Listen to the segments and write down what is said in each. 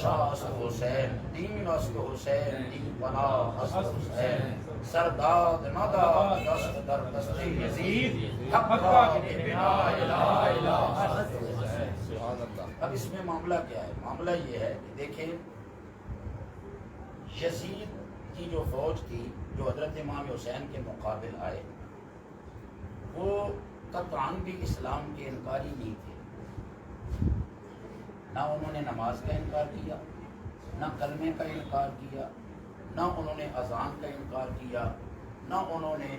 شاه است حسین، دین است حسین، دین پناه است حسین. سرداد نداد دست در دست یزید، حق را کے بنا الہ الہ است حسین. اب اس میں معاملہ کیا ہے؟ معاملہ یہ ہے کہ دیکھیں یزید کی جو فوج تھی جو حضرت امام حسین کے مقابل آئے، وہ قطعاً بھی اسلام کے انکاری نہیں تھے. نہ انہوں نے نماز کا انکار کیا، نہ کلمے کا انکار کیا، نہ انہوں نے اذان کا انکار کیا، نہ انہوں نے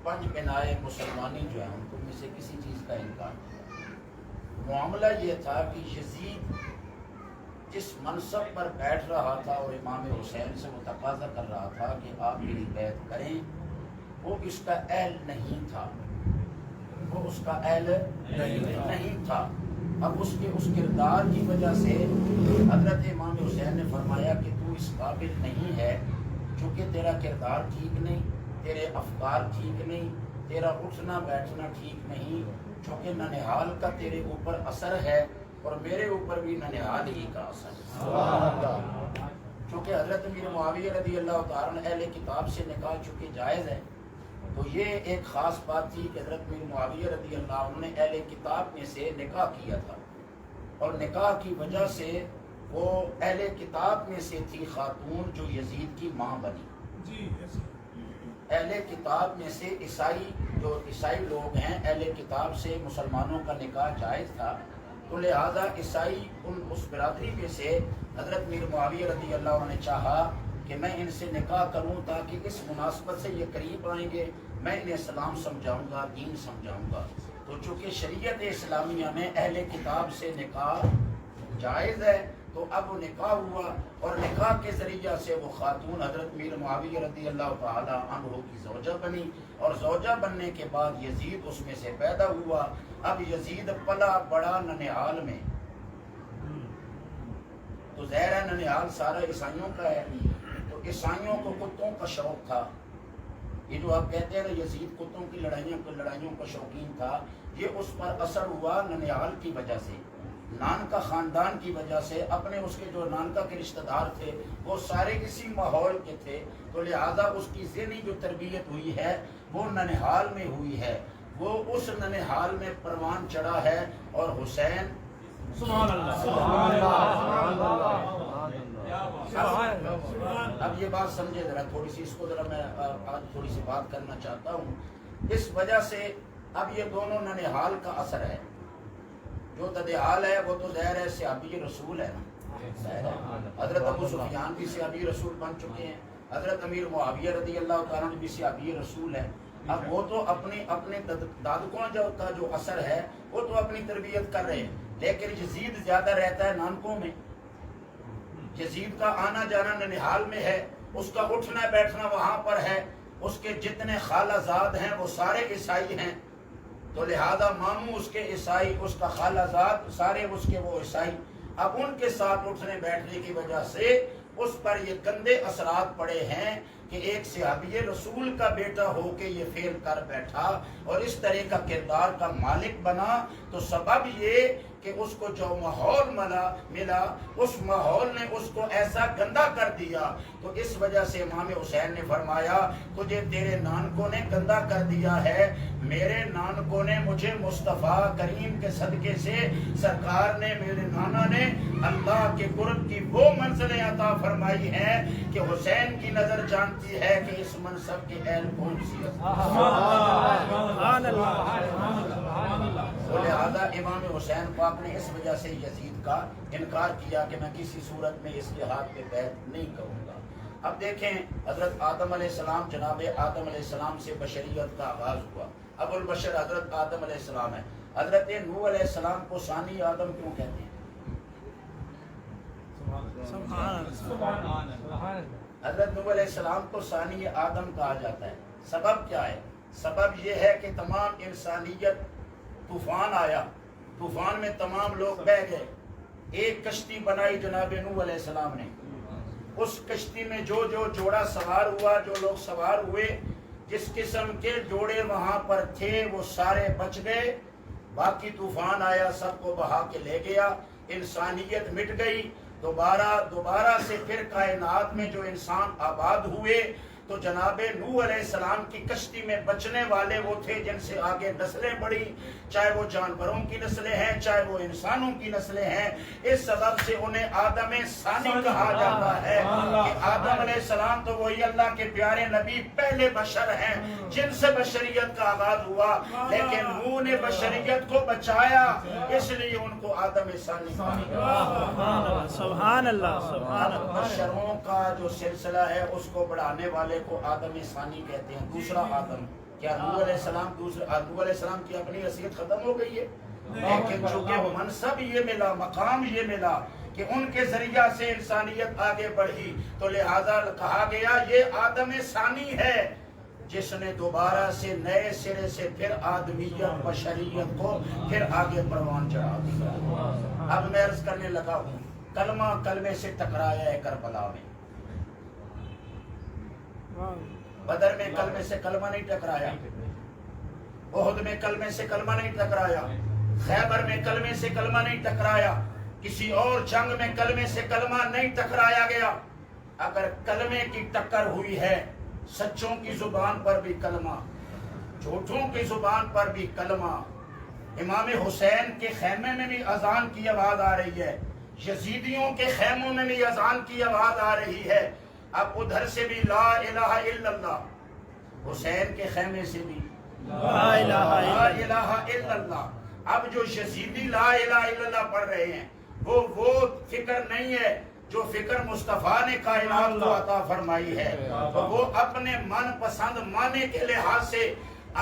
پنج بنائے مسلمانی جو ہیں ان کو میں سے کسی چیز کا انکار کیا. معاملہ یہ تھا کہ یزید جس منصب پر بیٹھ رہا تھا اور امام حسین سے وہ تقاضا کر رہا تھا کہ آپ میری بیعت کریں، وہ اس کا اہل نہیں تھا، وہ اس کا اہل نہیں تھا. اب اس کردار کی وجہ سے حضرت امام حسین نے فرمایا کہ تو اس قابل نہیں ہے، چونکہ تیرا کردار ٹھیک نہیں، تیرے افکار ٹھیک نہیں، تیرا اٹھنا بیٹھنا ٹھیک نہیں، چونکہ ننہال کا تیرے اوپر اثر ہے اور میرے اوپر بھی ننہال ہی کا اثر ہے. چونکہ حضرت امیر معاویہ رضی اللہ تعالیٰ عنہ اہل کتاب سے نکاح چونکہ جائز ہے، تو یہ ایک خاص بات تھی کہ حضرت امیر معاویہ رضی اللہ عنہ نے اہل کتاب میں سے نکاح کیا تھا، اور نکاح کی وجہ سے وہ اہل کتاب میں سے تھی خاتون جو یزید کی ماں بنی. اہل کتاب میں سے عیسائی لوگ ہیں، اہل کتاب سے مسلمانوں کا نکاح جائز تھا، تو لہذا عیسائی اس برادری میں سے حضرت امیر معاویہ رضی اللہ عنہ نے چاہا کہ میں ان سے نکاح کروں تاکہ اس مناسبت سے یہ قریب آئیں گے، میں انہیں اسلام سمجھاؤں گا، دین سمجھاؤں گا. تو چونکہ شریعت اسلامیہ میں اہل کتاب سے نکاح جائز ہے، تو اب وہ نکاح ہوا اور نکاح کے ذریعہ سے وہ خاتون حضرت امیر معاویہ رضی اللہ تعالی عنہ کی زوجہ بنی، اور زوجہ بننے کے بعد یزید اس میں سے پیدا ہوا. اب یزید پلا بڑا ننہال میں، تو ظاہر ہے ننہال سارا عیسائیوں کا ہے، تو عیسائیوں کو کتوں کا شوق تھا. یہ جو آپ کہتے ہیں نا یزید کتوں کی لڑائیوں کا شوقین تھا، یہ اس پر اثر ہوا ننہال کی وجہ سے، نانکا خاندان کی وجہ سے. اپنے اس کے جو نانکا کے رشتہ دار تھے وہ سارے اسی ماحول کے تھے، تو لہذا اس کی ذہنی جو تربیت ہوئی ہے وہ ننہال میں ہوئی ہے. وہ اس ننہال میں پروان چڑھا ہے، اور حسین سبحان اللہ سبحان اللہ. اب یہ بات سمجھے ذرا تھوڑی سی، اس کو ذرا میں آج تھوڑی سی بات کرنا چاہتا ہوں. اس وجہ سے اب یہ دونوں ننہال کا اثر ہے. جو ددیال ہے وہ تو ظاہر ہے صحابی رسول ہے نا، حضرت ابو سفیان بھی صحابی رسول بن چکے ہیں، حضرت امیر معاویہ رضی اللہ تعالیٰ عنہ بھی صحابی رسول ہے. اب وہ تو اپنے دادکوں کا جو اثر ہے وہ تو اپنی تربیت کر رہے ہیں، لیکن یزید زیادہ رہتا ہے نانکوں میں. یزید کا آنا جانا ننہال میں ہے، اس کا اٹھنا بیٹھنا وہاں پر ہے، اس کے جتنے خالہ زاد ہیں وہ سارے عیسائی ہیں، تو لہذا ماموں اس کے عیسائی، اس کا خالہ زاد سارے اس کے وہ عیسائی. اب ان کے ساتھ اٹھنے بیٹھنے کی وجہ سے اس پر یہ گندے اثرات پڑے ہیں کہ ایک صحابی رسول کا بیٹا ہو کے یہ فعل کر بیٹھا اور اس طرح کا کردار کا مالک بنا. تو سبب یہ کہ اس کو جو ماحول ملا اس ماحول نے اس کو ایسا گندا کر دیا. تو اس وجہ سے امام حسین نے فرمایا تجھے تیرے نانکوں نے گندا کر دیا ہے، میرے نانکوں نے مجھے مصطفیٰ کریم کے صدقے سے سرکار نے میرے نانا نے اللہ کے قرب کی وہ منزلیں عطا فرمائی ہیں کہ حسین کی نظر جانتی ہے کہ اس منصب کے اہل کون سی ہے. لہذا امام حسین پاک نے اس وجہ سے یزید کا انکار کیا کہ میں کسی صورت میں اس کے ہاتھ پہ بیعت نہیں کروں گا. اب دیکھیں حضرت آدم علیہ السلام، جناب آدم علیہ السلام سے بشریت کا آغاز ہوا. ابو البشر حضرت آدم علیہ السلام ہے. حضرت نوح علیہ السلام کو ثانی آدم کیوں کہتے ہیں؟ حضرت نوح علیہ السلام کو ثانی آدم کہا جاتا ہے. سبب کیا ہے؟ سبب یہ ہے کہ تمام انسانیت، طوفان آیا، طوفان میں تمام لوگ بہہ گئے، ایک کشتی بنائی جناب نوح علیہ السلام نے. اس کشتی میں جو جوڑا سوار ہوا، جو لوگ سوار ہوئے، جس قسم کے جوڑے وہاں پر تھے وہ سارے بچ گئے. باقی طوفان آیا، سب کو بہا کے لے گیا، انسانیت مٹ گئی. دوبارہ سے پھر کائنات میں جو انسان آباد ہوئے تو جناب نوح علیہ السلام کی کشتی میں بچنے والے وہ تھے جن سے آگے نسلیں بڑھی، چاہے وہ جانوروں کی نسلیں ہیں چاہے وہ انسانوں کی نسلیں ہیں. اس سبب سے انہیں آدم ثانی کہا جاتا ہے کہ آدم علیہ السلام تو وہی اللہ کے پیارے نبی پہلے بشر ہیں جن سے بشریت کا آغاز ہوا، لیکن نوح نے بشریت کو بچایا اس لیے ان کو آدم ثانی کہا. سبحان اللہ سبحان اللہ. بشروں کا جو سلسلہ ہے اس کو بڑھانے والے کو آدم ثانی کہتے ہیں، دوسرا آدم. کیا نوح علیہ السلام کی اپنی حیثیت ختم ہو گئی ہے؟ لیکن چونکہ منصب یہ ملا، مقام یہ ملا کہ ان کے ذریعہ سے انسانیت آگے بڑھی تو لہذا کہا گیا یہ آدم ثانی ہے جس نے دوبارہ سے نئے سرے سے پھر آدمیت بشریت کو پھر آگے پروان چڑھا دیا. اب میں عرض کرنے لگا ہوں کلمہ کلمے سے ٹکرایا ہے کربلا میں. بدر میں کلمے سے کلمہ نہیں ٹکرایا، احد میں کلمے سے کلمہ نہیں ٹکرایا، خیبر میں کلمے سے کلمہ نہیں ٹکرایا، کسی اور جنگ میں کلمے سے کلمہ نہیں ٹکرایا گیا. اگر کلمے کی ٹکر ہوئی ہے، سچوں کی زبان پر بھی کلمہ، جھوٹوں کی زبان پر بھی کلمہ. امام حسین کے خیمے میں بھی اذان کی آواز آ رہی ہے، یزیدیوں کے خیموں میں بھی اذان کی آواز آ رہی ہے. اب ادھر سے بھی لا الہ الا اللہ، حسین کے خیمے سے بھی لا الہ الا اللہ. اب جو یزیدی لا الہ الا اللہ پڑھ رہے ہیں وہ فکر نہیں ہے جو فکر مصطفیٰ نے کائنات کو عطا فرمائی ہے. تو وہ اپنے من پسند معنی کے لحاظ سے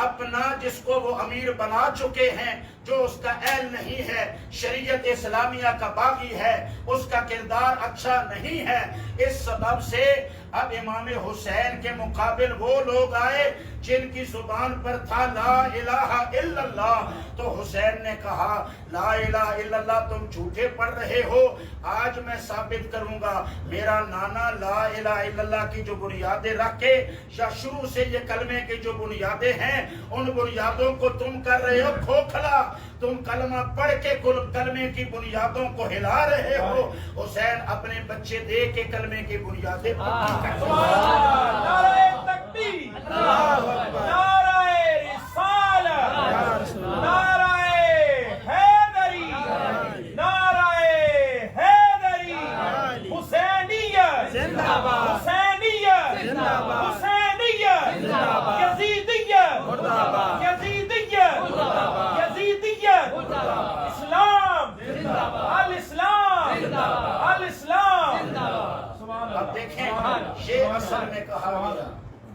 اپنا جس کو وہ امیر بنا چکے ہیں، جو اس کا اہل نہیں ہے، شریعت اسلامیہ کا باغی ہے، اس کا کردار اچھا نہیں ہے، اس سبب سے اب امام حسین کے مقابل وہ لوگ آئے جن کی زبان پر تھا لا الہ الا اللہ. تو حسین نے کہا لا الہ الا اللہ تم جھوٹے پڑھ رہے ہو، آج میں ثابت کروں گا میرا نانا لا الہ الا اللہ کی جو بنیادیں رکھ کے یا شروع سے یہ کلمے کی جو بنیادیں ہیں ان بنیادوں کو تم کر رہے ہو کھوکھلا. تم کلمہ پڑھ کے کلمے کی بنیادوں کو ہلا رہے ہو. حسین اپنے بچے دے کے کلمے کی بنیادیں پکی کرتے ہیں. نعرہ تکبیر، نعرہ رسالت، نعرہ حیدری، نعرہ حیدری، حسینیت زندہ باد، حسینیت زندہ باد، حسینیت زندہ باد، یزیدیت مردہ باد، یزیدیت مردہ باد، یزیدیت، مردہ باد، اسلام، زندہ باد، الاسلام، زندہ باد، الاسلام. زندہ باد. اب دیکھیں یہ اصل میں کہا گیا.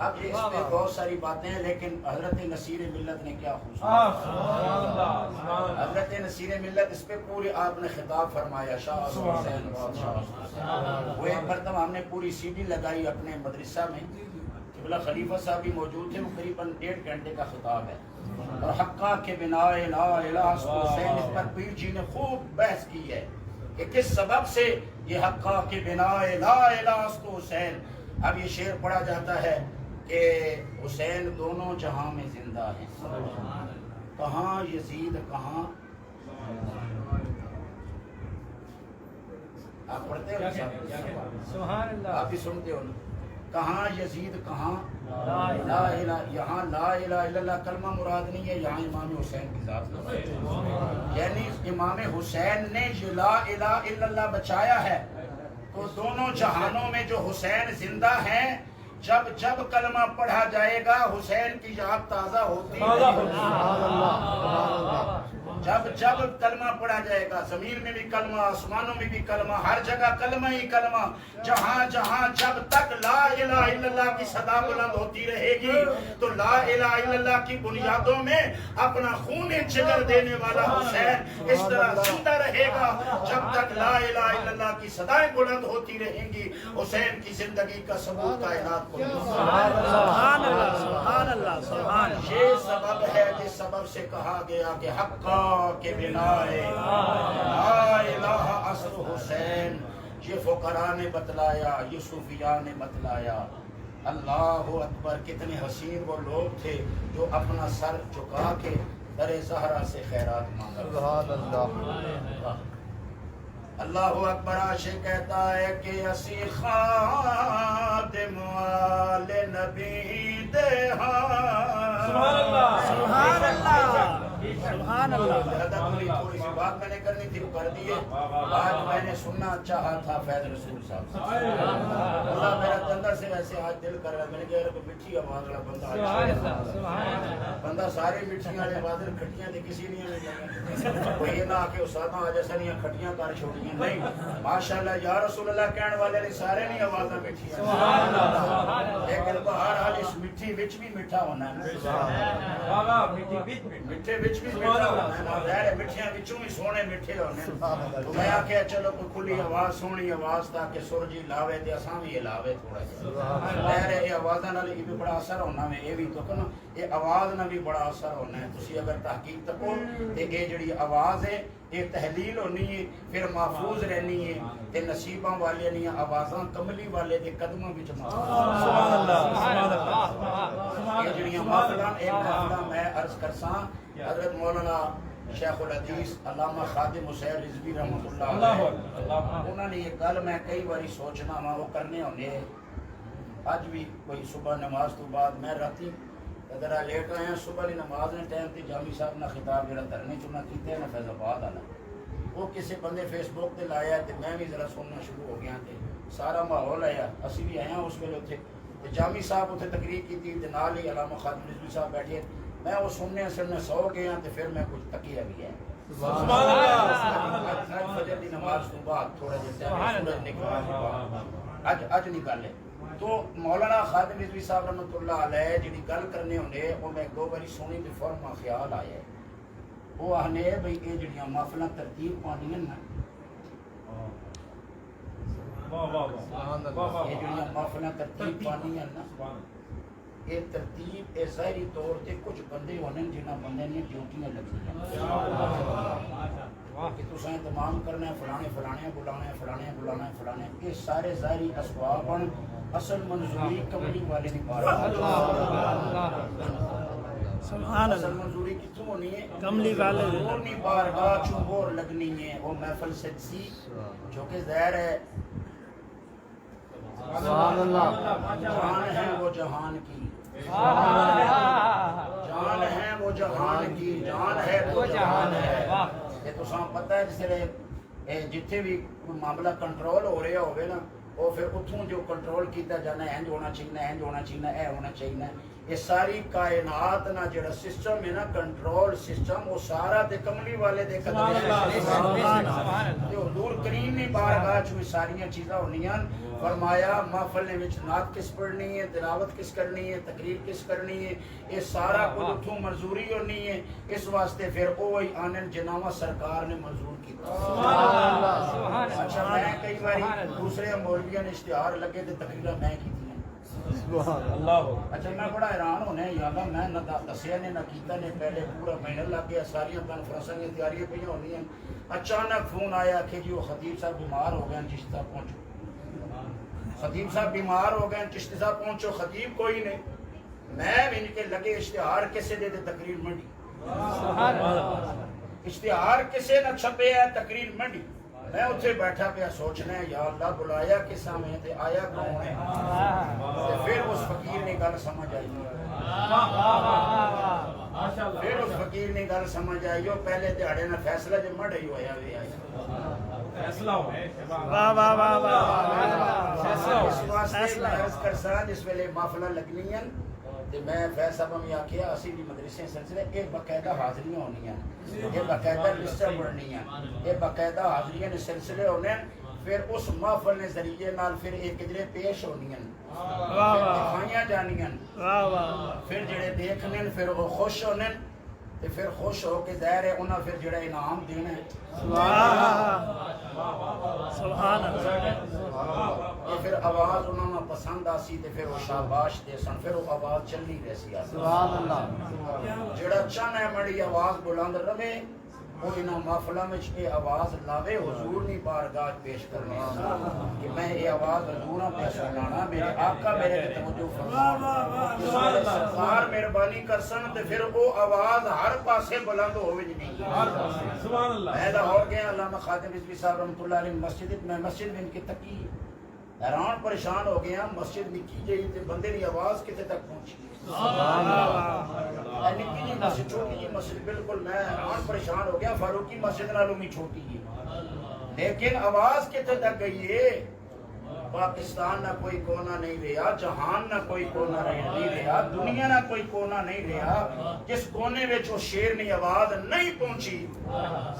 اب یہ اس میں بہت ساری باتیں ہیں لیکن حضرت نصیر ملت نے کیا خوبصورت حضرت نصیر ملت اس پہ پورے آپ نے خطاب فرمایا. شاہ حسین وہ ایک مرتبہ ہم نے پوری سی ڈی لگائی اپنے مدرسہ میں، قبلہ خلیفہ صاحب بھی موجود تھے، وہ قریباً 1.5 گھنٹے کا خطاب ہے اور حقہ کے بنا لا الہ حسین اس پر پیر جی نے خوب بحث کی ہے کہ کس سبب سے یہ حقہ کے بنا لا الہ حسین. اب یہ شعر پڑھا جاتا ہے کہ حسین دونوں جہاں میں زندہ ہیں، کہاں یزید کہاں. آپ پڑھتے ہو سبحان اللہ. آپ بھی سنتے ہو نا، کہاں یزید کہاں لا الہ. یہاں لا الہ الا اللہ کلمہ مراد نہیں ہے، یہاں امام حسین کی ذات، یعنی امام حسین نے یہ لا الہ الا اللہ بچایا ہے. تو دونوں جہانوں میں جو حسین زندہ ہیں، جب جب کلمہ پڑھا جائے گا حسین کی یاد تازہ ہوتی ہے. جب جب کلمہ پڑھا جائے گا، زمین میں بھی کلمہ، آسمانوں میں بھی کلمہ، ہر جگہ کلمہ ہی کلمہ. جہاں جہاں جب تک لا الہ الا اللہ کی صدا بلند ہوتی رہے گی تو لا الہ الا اللہ کی بنیادوں میں اپنا خون جگر دینے والا حسین اس طرح زندہ رہے گا. جب تک لا الہ الا اللہ کی صدائیں بلند ہوتی رہیں گی حسین کی زندگی کا ثبوت کائنات کو سبحان اللہ سبحان اللہ سبحان اللہ. یہ سبب ہے جس سبب سے کہا گیا کہ حقہ کے بنا لا الہ اصل حسین. یہ فقراء نے بتلایا، یہ صوفیاء نے بتلایا. اللہ اکبر، کتنے حسین وہ لوگ تھے جو اپنا سر جھکا کے در زہرا سے خیرات مانگا. اللہ اکبر عاشق کہتا ہے کہ اسی خادم آل نبی دے سبحان اللہ سبحان اللہ سبحان اللہ تھوڑی سی بات میں نے کرنی تھی وہ کر دیے آج میں نے سننا چاہا تھا فیض رسول صاحب سے اللہ میرا اندر سے ویسے آج دل کر رہا ہے میں نے کہا کہ مٹھی آواز والا بندہ سارے مٹھیاں والے آواز کھٹیاں تھے کسی نہیں وہ یہ نہ آ کے استاداں آ جیسا نہیں کھٹیاں کر چھوڑیاں نہیں ماشاءاللہ یا رسول اللہ کہنے والے نے سارے نہیں آوازاں مٹھیاں لیکن بہر حال اس مٹھی وچ بھی میٹھا ہونا ہے میٹھے وچ بھی میٹھا ہونا ہے ظاہر ہے مٹھیاں وچوں بھی سونے میٹھے ہونے تو میں آکھیا چلو کوئی کھلی آواز سونی آواز تاکہ سرجی لاوے تے اساں بھی لاوے تھوڑا جہا ظاہر ہے یہ آوازاں نال یہ بھی بڑا اثر ہونا ہے یہ بھی تو کنا یہ آواز نال بھی بڑا اثر ہونا ہے تسی اگر تحقیق تکو تے یہ جڑی آواز ہے یہ تحلیل ہونی ہے پھر محفوظ رہنی ہے تے نصیباں والے نہیں آوازاں کملی والے دے قدماں وچ سبحان اللہ سبحان اللہ یہ جڑیاں محفلاں اے محفلاں میں عرض کرساں حضرت مولانا شیخ الحدیث علامہ خادم حسین رضوی رحمۃ اللہ علیہ انہوں نے یہ گل میں کئی باری سوچنا وا وہ کرنے ہونے اج بھی کوئی صبح نماز تو بعد میں راتی ذرا لیٹ آیا صبح کی نماز نے ٹائم تے جامی صاحب نے خطاب جڑا دھرنے چنا کیتے ہیں فیض آباد والا وہ کسی بندے فیس بک تے لایا تے میں بھی ذرا سننا شروع ہو گیا تے سارا ماحول آیا اسی بھی آیا اس ویلے اتنے تے جامی صاحب اتنے تقریر کی تھی تے نال ہی علامہ خادم رضوی صاحب بیٹھے میں وہ سننے سو گیا تے پھر میں کچھ تکیا بھی ہے سبحان اللہ فجر دی نماز تو بعد تھوڑا جہا سورج نکلا اج نکل ہے تو مولانا خادم رضوی صاحب رحمۃ اللہ علیہ جڑی گل کرنے ہونے وہ میں دو باری سنی تے فوراً خیال آیا ہے وہ آنے بھئی یہ جڑیاں محفلاں ترتیب پانیاں نا یہ جڑیاں محفلاں ترتیب پانیاں نا یہ ترتیب اے ظاہری طور تے کچھ بندے ہونے جنہاں بندے نے ڈیوٹیاں لگی ہیں کہ تساں تمام کرنا ہے فلانے فلانے بلانا ہے فلانے بلانا ہے فلانے یہ سارے ظاہری اسباب ہیں اصل منظوری کملی والے نہیں پا رہا سبحان اصل اللہ منظوری کتوں ہونی ہے کملی والے اور نہیں بارگاہ چوبور لگنی ہے وہ محفل سچی جو کہ ظاہر ہے سبحان اللہ جان ہے وہ جہان کی جان ہے وہ جہان کی جان ہے وہ جہان ہے یہ تو سام پتہ ہے جس طرح جتھے بھی کوئی معاملہ کنٹرول ہو رہا ہوگا نا وہ پھر اتوں جو کنٹرول کیتا جانا ہے انج ہونا چاہیے انج ہونا چاہیے اے ہونا چاہیے یہ ساری کائنات نا جڑا سسٹم ہے نا کنٹرول سسٹم وہ سارا تے کملی والے دے قدم حضور کریم نے بارگاہ چ ساری چیزاں ہونیاں فرمایا محفل نے وچ نعت کس پڑھنی ہے تلاوت کس کرنی ہے تقریر کس کرنی ہے یہ سارا کچھ اتوں منظوری ہونی ہے اس واسطے پھر وہی آنن جناوا سرکار نے منظور کیتا اچھا میں کئی باری دوسرے مولویاں نے اشتہار لگے تے تقریراں میں کی اللہ اچھا میں بڑا حیران ہونے یا اللہ میں نہ دسیا نے نہ کیتا نے پہلے پورا مہینہ لگ گیا ساری کانفرنساں کی تیاریاں پہ ہونی ہیں اچانک فون آیا کہ جی وہ خطیب صاحب بیمار ہو گئے چشتی صاحب پہنچو خطیب صاحب بیمار ہو گئے چشتی صاحب پہنچو خطیب کوئی نہیں میں ان کے لگے اشتہار کسے دے دے تقریر منڈی اشتہار کسے نہ چھپے ہے تقریر منڈی میں اتنے بیٹھا پیا سوچنا ہے یا اللہ بلایا کس ہمیں تے آیا کون ہے پھر اس فقیر نے گل سمجھ آئی پھر اس فقیر نے گل سمجھ آئی جو پہلے دیہڑے نہ فیصلہ جو مڑ ہی ہویا وی آئی فیصلہ ہو واہ واہ واہ واہ اس واسطے میں عرض کرساں جس ویلے محفلہ لگنی ہیں تے میں فیض صاحب میں آکھیا اسی بھی مدرسے سلسلے ایک باقاعدہ حاضریاں ہونیاں یہ باقاعدہ لسٹاں بڑھنی ہیں یہ باقاعدہ حاضریاں نے سلسلے ہونے پھر اس محفل نے ذریعے نال پھر ایک جڑے پیش ہونی ہیں دکھائیاں جانی ہیں واہ واہ پھر جڑے دیکھنے پھر وہ خوش ہونے تے پھر خوش ہو کے ظاہر ہے انہاں پھر جڑا انعام دینا ہے سبحان اللہ یہ پھر آواز انہوں نے پسند آسی تے پھر وہ شاباش دے سن پھر وہ آواز چلنی رہسی سبحان اللہ جڑا چن ہے مڑی آواز بلند رہے وہ انہاں محفلہ میں یہ آواز لاوے حضور نہیں بارگاہ پیش کرنے کہ میں یہ آواز حضوراں پہ سنانا میرے آقا میرے کی توجہ فرمائے سرکار مہربانی کرسن تے پھر وہ آواز ہر پاسے بلند ہوئے نہیں سبحان اللہ میں لاہور گیا علامہ خادم رضوی صاحب رحمۃ اللہ علیہ مسجد میں مسجد میں ان کی تکی حیران پریشان ہو گیا مسجد نکی جئی تے بندے دی آواز کتے تک پہنچی نکی جی مسجد چھوٹی جی مسجد بالکل میں حیران پریشان ہو گیا فاروقی مسجد نالوں بھی چھوٹی جی لیکن آواز کتے تک گئی ہے پاکستان نہ کوئی کونا نہیں رہا جہان نہ کوئی کونا نہیں رہا دنیا نہ کوئی کونا نہیں رہا جس کونے وچ وہ شیر نے آواز نہیں پہنچی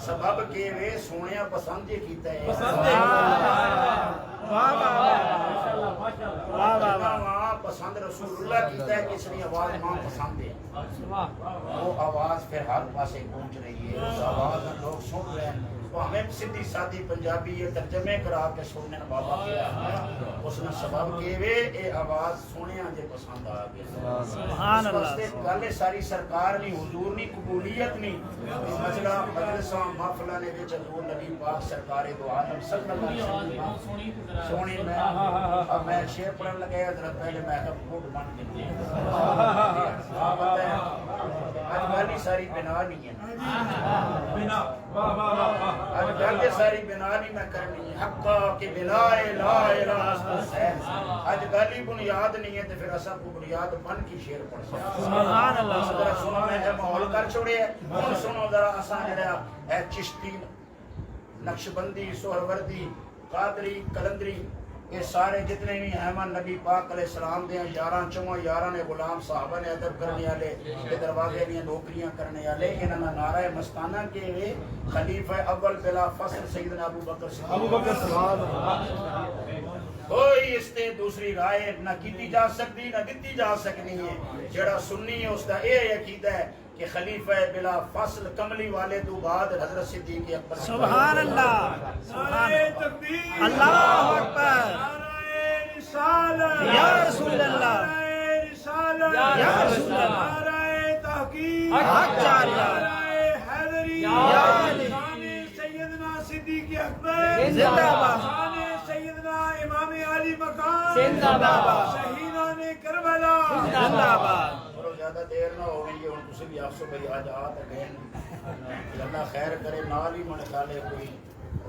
سبب کہ وہ سونیا پسند ہی کیتا ہے وہاں پسند رسول اللہ کیتا ہے کس نے آواز وہاں پسند ہے وہ آواز پھر ہر پاسے پہنچ رہی ہے اس آواز میں لوگ سن رہے ہیں وہ ہمیں سیدھی سادھی پنجابی یہ ترجمے کرا کے سننے بابا کیا اس نے سبب کہ یہ آواز سونے آجے پسند آ گیا سبحان اللہ گالے ساری سرکار نہیں حضور نہیں قبولیت نہیں مجلہ مجلسہ محفلہ نے بیچ حضور نبی پاک سرکار دو عالم صلی اللہ علیہ وسلم سونی میں اب میں شیر پڑھن لگے حضرت پہلے میں کب موڈ بن گئی آج گالی ساری بنا نہیں ہے بنا آج گالی ساری بنا نہیں میں کرنی ہے حقا کہ بنا لا الہ آج گالی بنیاد نہیں ہے تو پھر ایسا کو بنیاد بن کی شیر پڑھ سکتا سبحان اللہ ذرا سنو میں جب ماحول کر چھوڑے ہیں سنو ذرا آسان جڑا ہے چشتی نقشبندی سہروردی قادری کلندری یہ سارے جتنے بھی احمد نبی پاک علیہ السلام دے یاراں چواں یاراں نے غلام صحابہ نے ادب کرنے والے یہ دروازے دیا نوکریاں کرنے والے انہاں نعرہ مستانہ کے خلیفہ اول بلا فصل سیدنا ابو بکر کوئی اس تے دوسری رائے نہ کیتی جا سکتی نہ دتی جا سکنی ہے جڑا سنی ہے اس کا یہ عقیدہ ہے کہ خلیفہ بلا فصل کملی والے تو بعد حضرت صدیق اکبر سبحان اللہ سبحان اللہ اللہ اکبر یا رسول اللہ یا رسول اللہ تحقیق حق جاریہ حیدری یا علی سیدنا صدیق اکبر زندہ باد سیدنا امام علی مقام زندہ باد شہیدان کربلا زندہ باد زیادہ دیر نہ ہو گئی ہے اور تسی بھی آپ سے بھئی آج آت اگین اللہ خیر کرے نال ہی من کھالے کوئی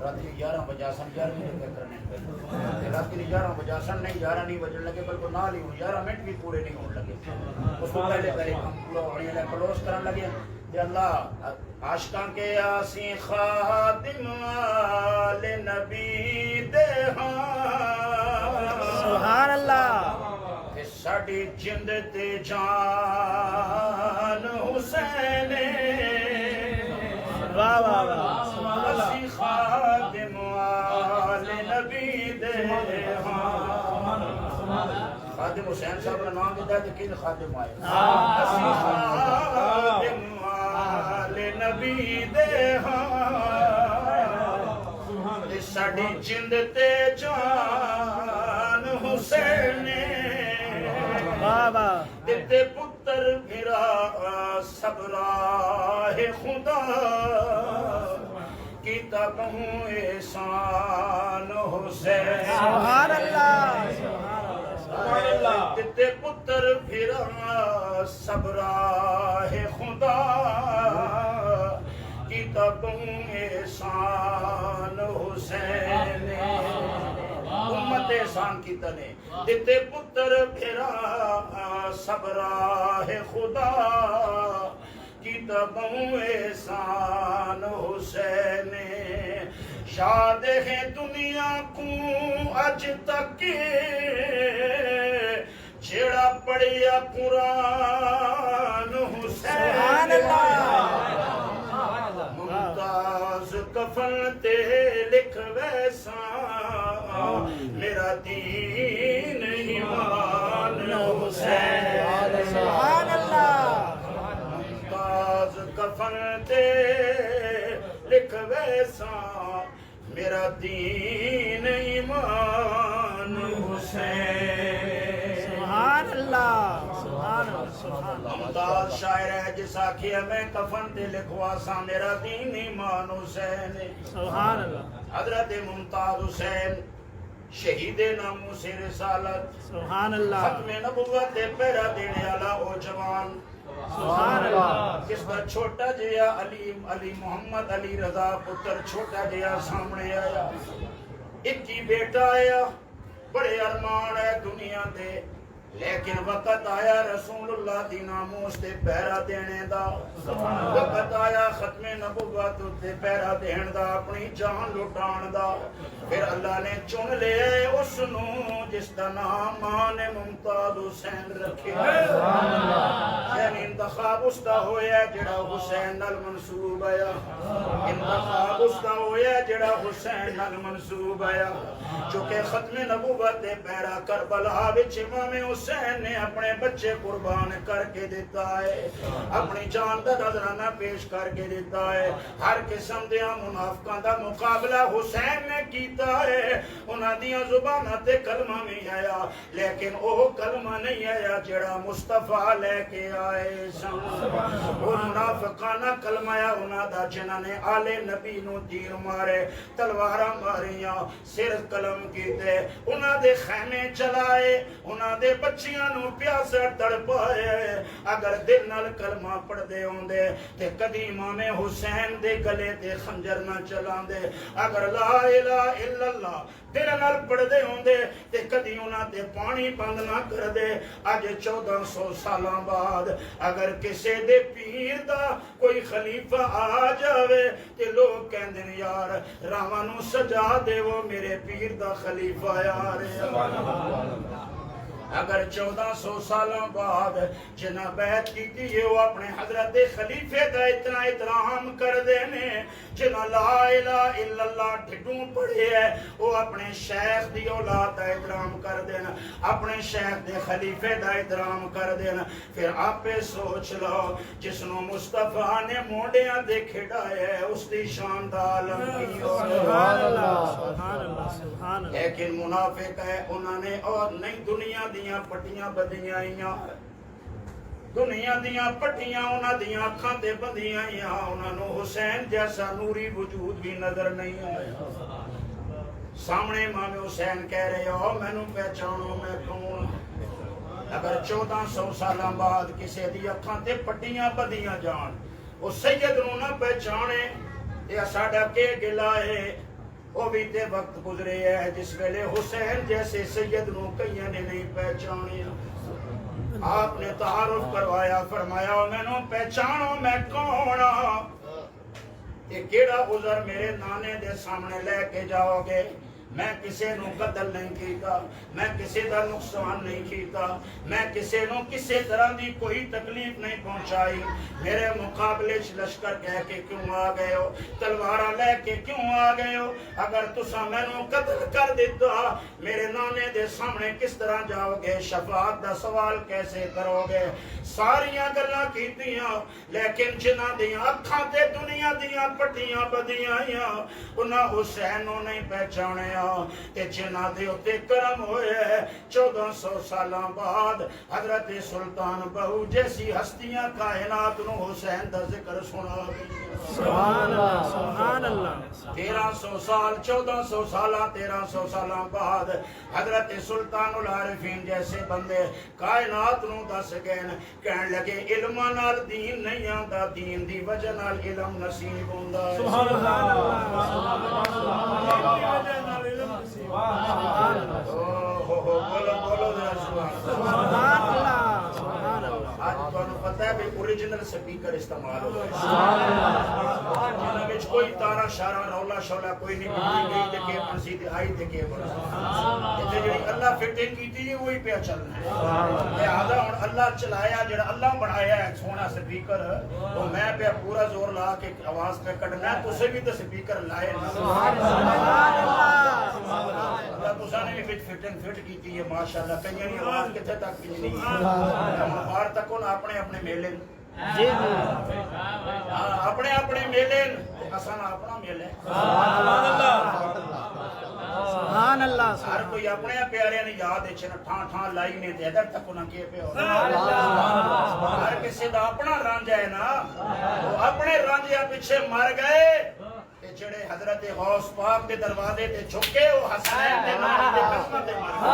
راتی 11 بجاسن 11 منٹ کرنے راتی 11 بجاسن نہیں 11 نہیں بجن لگے بلکہ نال ہی 11 منٹ بھی پورے نہیں ہونے لگے اس کو پہلے پہلے ہم پورا ہونے لگے کلوز کرنے لگے کہ اللہ عاشقان کے آسی خاتم آل نبی دے سبحان اللہ ساڑی جند تے جان حسین واہ واہ واہ اسی خادم آل نبی دے خادم حسین صاحب نے نام دیتا ہے کہ کن خادم آئے اسی خادم آل نبی دے ساڑی جند تے جان حسین بابا دیتے پتر میرا سب راہ خدا کیتا کہوں احسان حسین سبحان اللہ سبحان اللہ دیتے پتر میرا سب راہ خدا کیتا کہوں احسان حسین امت احسان کی تنے دیتے پتر پھرا سب راہ خدا کی تبوں احسان حسین شاد ہے دنیا کو اج تک چھڑا پڑیا قرآن حسین سبحان اللہ ممتاز کفن تے لکھ ویسا میرا دین ایمان حسین سبحان اللہ ممتاز کفن تے لکھ ویسا میرا دین ایمان حسین سبحان اللہ سبحان اللہ ممتاز شاعر ہے جس آخیا میں کفن تے لکھوا سا میرا دین ایمان حسین سبحان اللہ حضرت ممتاز حسین شہید ناموس رسالت سبحان اللہ ختم نبوت دے پیرا دینے والا او جوان سبحان اللہ جس کا چھوٹا جیا علی محمد علی رضا پتر چھوٹا جیا سامنے آیا ایک ہی بیٹا آیا بڑے ارمان ہے دنیا دے لیکن وقت آیا رسول اللہ دی ناموس تے پیرا دینے دا وقت آیا ختم نبوت تے پیرا دین دا اپنی جان لٹان دا پھر اللہ نے چن لے اس نو جس دا نام ماں نے ممتاز حسین رکھے یعنی انتخاب اس دا ہویا جڑا حسین نال منصوب آیا انتخاب اس دا ہویا جڑا حسین نال منصوب آیا چونکہ ختم نبوت دے پیرا کربلا وچ امام حسین نے اپنے بچے قربان کر کے دیتا ہے اپنی جان دا نذرانہ پیش کر کے دیتا ہے ہر قسم دے منافقاں دا مقابلہ حسین نے کیتا ہے انہاں دیاں زباناں تے کلمہ نہیں آیا لیکن وہ کلمہ نہیں آیا جڑا مصطفیٰ لے کے آئے سن وہ منافقانہ کلمہ آیا انہاں دا جنہاں نے آل نبی نو تیر مارے تلواراں ماریاں سر قلم کیتے انہاں دے خیمے چلائے انہاں دے بچیاں نو پیاسا تڑپائے اگر دل نال کلمہ پڑھ دے ہوندے تے کدی امام حسین دے گلے تے خنجر نہ چلان دے اگر لا الہ الا اللہ دل نال پڑھ دے ہوندے تے کدی انہاں تے پانی بند نہ کر دے اج 1400 سالاں بعد اگر کسے دے پیر دا کوئی خلیفہ آ جاوے تے لوگ کہندے نے یار راواں نو سجا دے وہ میرے پیر دا خلیفہ یار اگر 1400 سالوں بعد جنہ بیعت کی ہے وہ اپنے حضرت خلیفے دا اتنا احترام کر دینے جنہ لا الہ الا اللہ ڈھڈوں پڑھے ہے وہ اپنے شیخ دی اولاد دا احترام کر دینا اپنے شیخ دے خلیفے دا احترام کر دینا پھر آپ سوچ لو جس نو مصطفیٰ نے موڑیاں دے کھڑائے ہے اس دی شان دا عالم کی سبحان اللہ سبحان اللہ سبحان اللہ لیکن منافق ہے انہوں نے اور نہیں دنیا دیاں پٹیاں بدیاں آئیاں دنیا دیاں پٹیاں انہاں دیاں اکھاں تے بندیاں آئیاں انہاں نو حسین جیسا نوری وجود بھی نظر نہیں آیا سامنے امام حسین کہہ رہے ہو میں نو پہچانو میں کون اگر 1400 سالاں بعد کسے دی اکھاں تے پٹیاں بدیاں جان وہ سید نو نہ پہچانے یہ ساڈا کے گلا ہے وہ بھی تے وقت گزرے ہے جس ویلے حسین جیسے سید نو کئیاں نے نہیں پہچانے آپ نے تعارف کروایا فرمایا میں نو پہچانو میں کون یہ کیڑا عذر میرے نانے دے سامنے لے کے جاؤ گے میں کسے نو قتل نہیں کیتا میں کسے دا نقصان نہیں کیتا میں کسے نو کسے طرح دی کوئی تکلیف نہیں پہنچائی میرے مقابلے لشکر کہہ کے کیوں آ گئے ہو تلوارہ لے کے کیوں آ گئے ہو اگر تسا میں نو قتل کر دیتا میرے نانے دے سامنے کس طرح جاؤ گے شفاعت دا سوال کیسے کرو گے ساریاں گلاں کیتیاں لیکن جنہ دیاں اکھاں تے دنیا دیاں پٹیاں بدیاں آئیاں انہاں حسین نو نہیں پہچانے تے جنہ دے اتے کرم ہوئے 1400 سالاں بعد حضرت سلطان بہو جیسی ہستیاں کائنات نو حسین دا ذکر سنا سبحان اللہ سبحان اللہ 1300 سال 1400 سالہ 1300 سالاں بعد حضرت سلطان العارفین جیسے بندے کائنات نو دس گئے کہن لگے علم نال دین نہیں آندا دین دی وجہ نال علم نصیب ہوندا ہے سبحان اللہ بولو سبحان اللہ سبحان اللہ آج تمہیں پتہ ہے بھی اوریجنل سپیکر استعمال ہو گئے جنہاں وچ کوئی تارا شارا رولا شولا کوئی نہیں بنی گئی تے کے پنسی تے آئی تے کے بڑا تے جڑی اللہ فٹنگ کیتی ہے وہی پہ چلنا ہے لہذا ہن اللہ چلایا جڑا اللہ بنایا ہے سونا سپیکر تو میں پہ پورا زور لا کے آواز پہ کڈنا ہے تسے بھی تے سپیکر لائے سبحان اللہ اللہ تساں نے بھی فٹنگ فٹ کیتی ہے ماشاءاللہ کہیں نہیں آواز کتھے تک نہیں ہے باہر تک اپنے اپنے میلے جی اپنے اپنے میلے اساں اپنا میلے سبحان اللہ سبحان اللہ ہر کوئی اپنے پیارے نے یاد ہے چھنا ٹھان ٹھان لائی نے تے ادھر تک نہ کیے پہ ہو ہر کسی دا اپنا رانجھ ہے نا وہ اپنے رانجھیا پیچھے مر گئے تے جڑے حضرت غوث پاک دے دروازے تے چھکے وہ حسنین دے نام دے قسمت دے مر گئے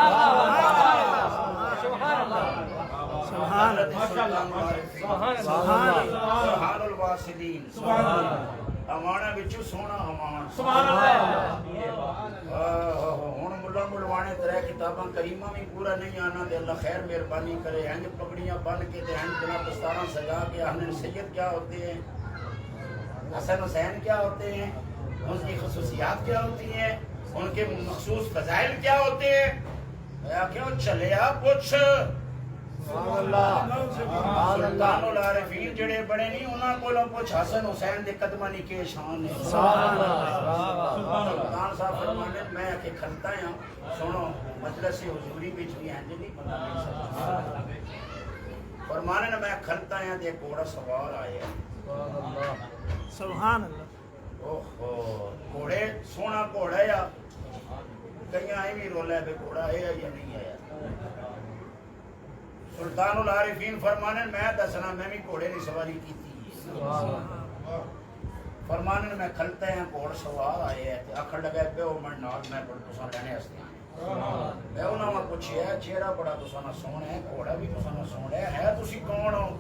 سبحان سبحان الواصلین امانا بچو سونا امان سبحان اللہ ہون ملا ملوانے ترے کتاباں کریمہ میں پورا نہیں آنا دے اللہ خیر مہربانی کرے ہنج پگڑیاں بن کے دے ہنج جناب دستاراں سجا کے حسن سید کیا ہوتے ہیں حسن حسین کیا ہوتے ہیں ان کی خصوصیات کیا ہوتی ہیں ان کے مخصوص فضائل کیا ہوتے ہیں یا کیوں چلے آپ پوچھ سلطان العارفین جڑے بڑے نہیں انہاں کولوں پوچھ حسن حسین دے قدمانی کے شان ہے سلطان صاحب فرمانے میں کہ کھلتا ہوں سنو مجلس حضوری بچ بھی ہیں جنی بندہ نہیں سکتا فرمانے میں کھلتا ہوں دے گھوڑا سوار آئے سبحان اللہ اوہو گھوڑے سونا گھوڑا یا کہیں آئیں بھی رولا ہے بے گھوڑا ہے یا نہیں آیا سلطان العارفین فرمانے میں دسنا میں بھی گھوڑے کی سواری کی تھی فرمانے میں کھلتے ہیں گھوڑ سوار آئے ہیں آخر لگے پہ وہ من نال میں بڑا تساں رہنے ہستے ہیں میں انہوں نے پوچھیا چہرہ بڑا تساں سونا ہے گھوڑا بھی تساں سونا ہے تسی کون ہو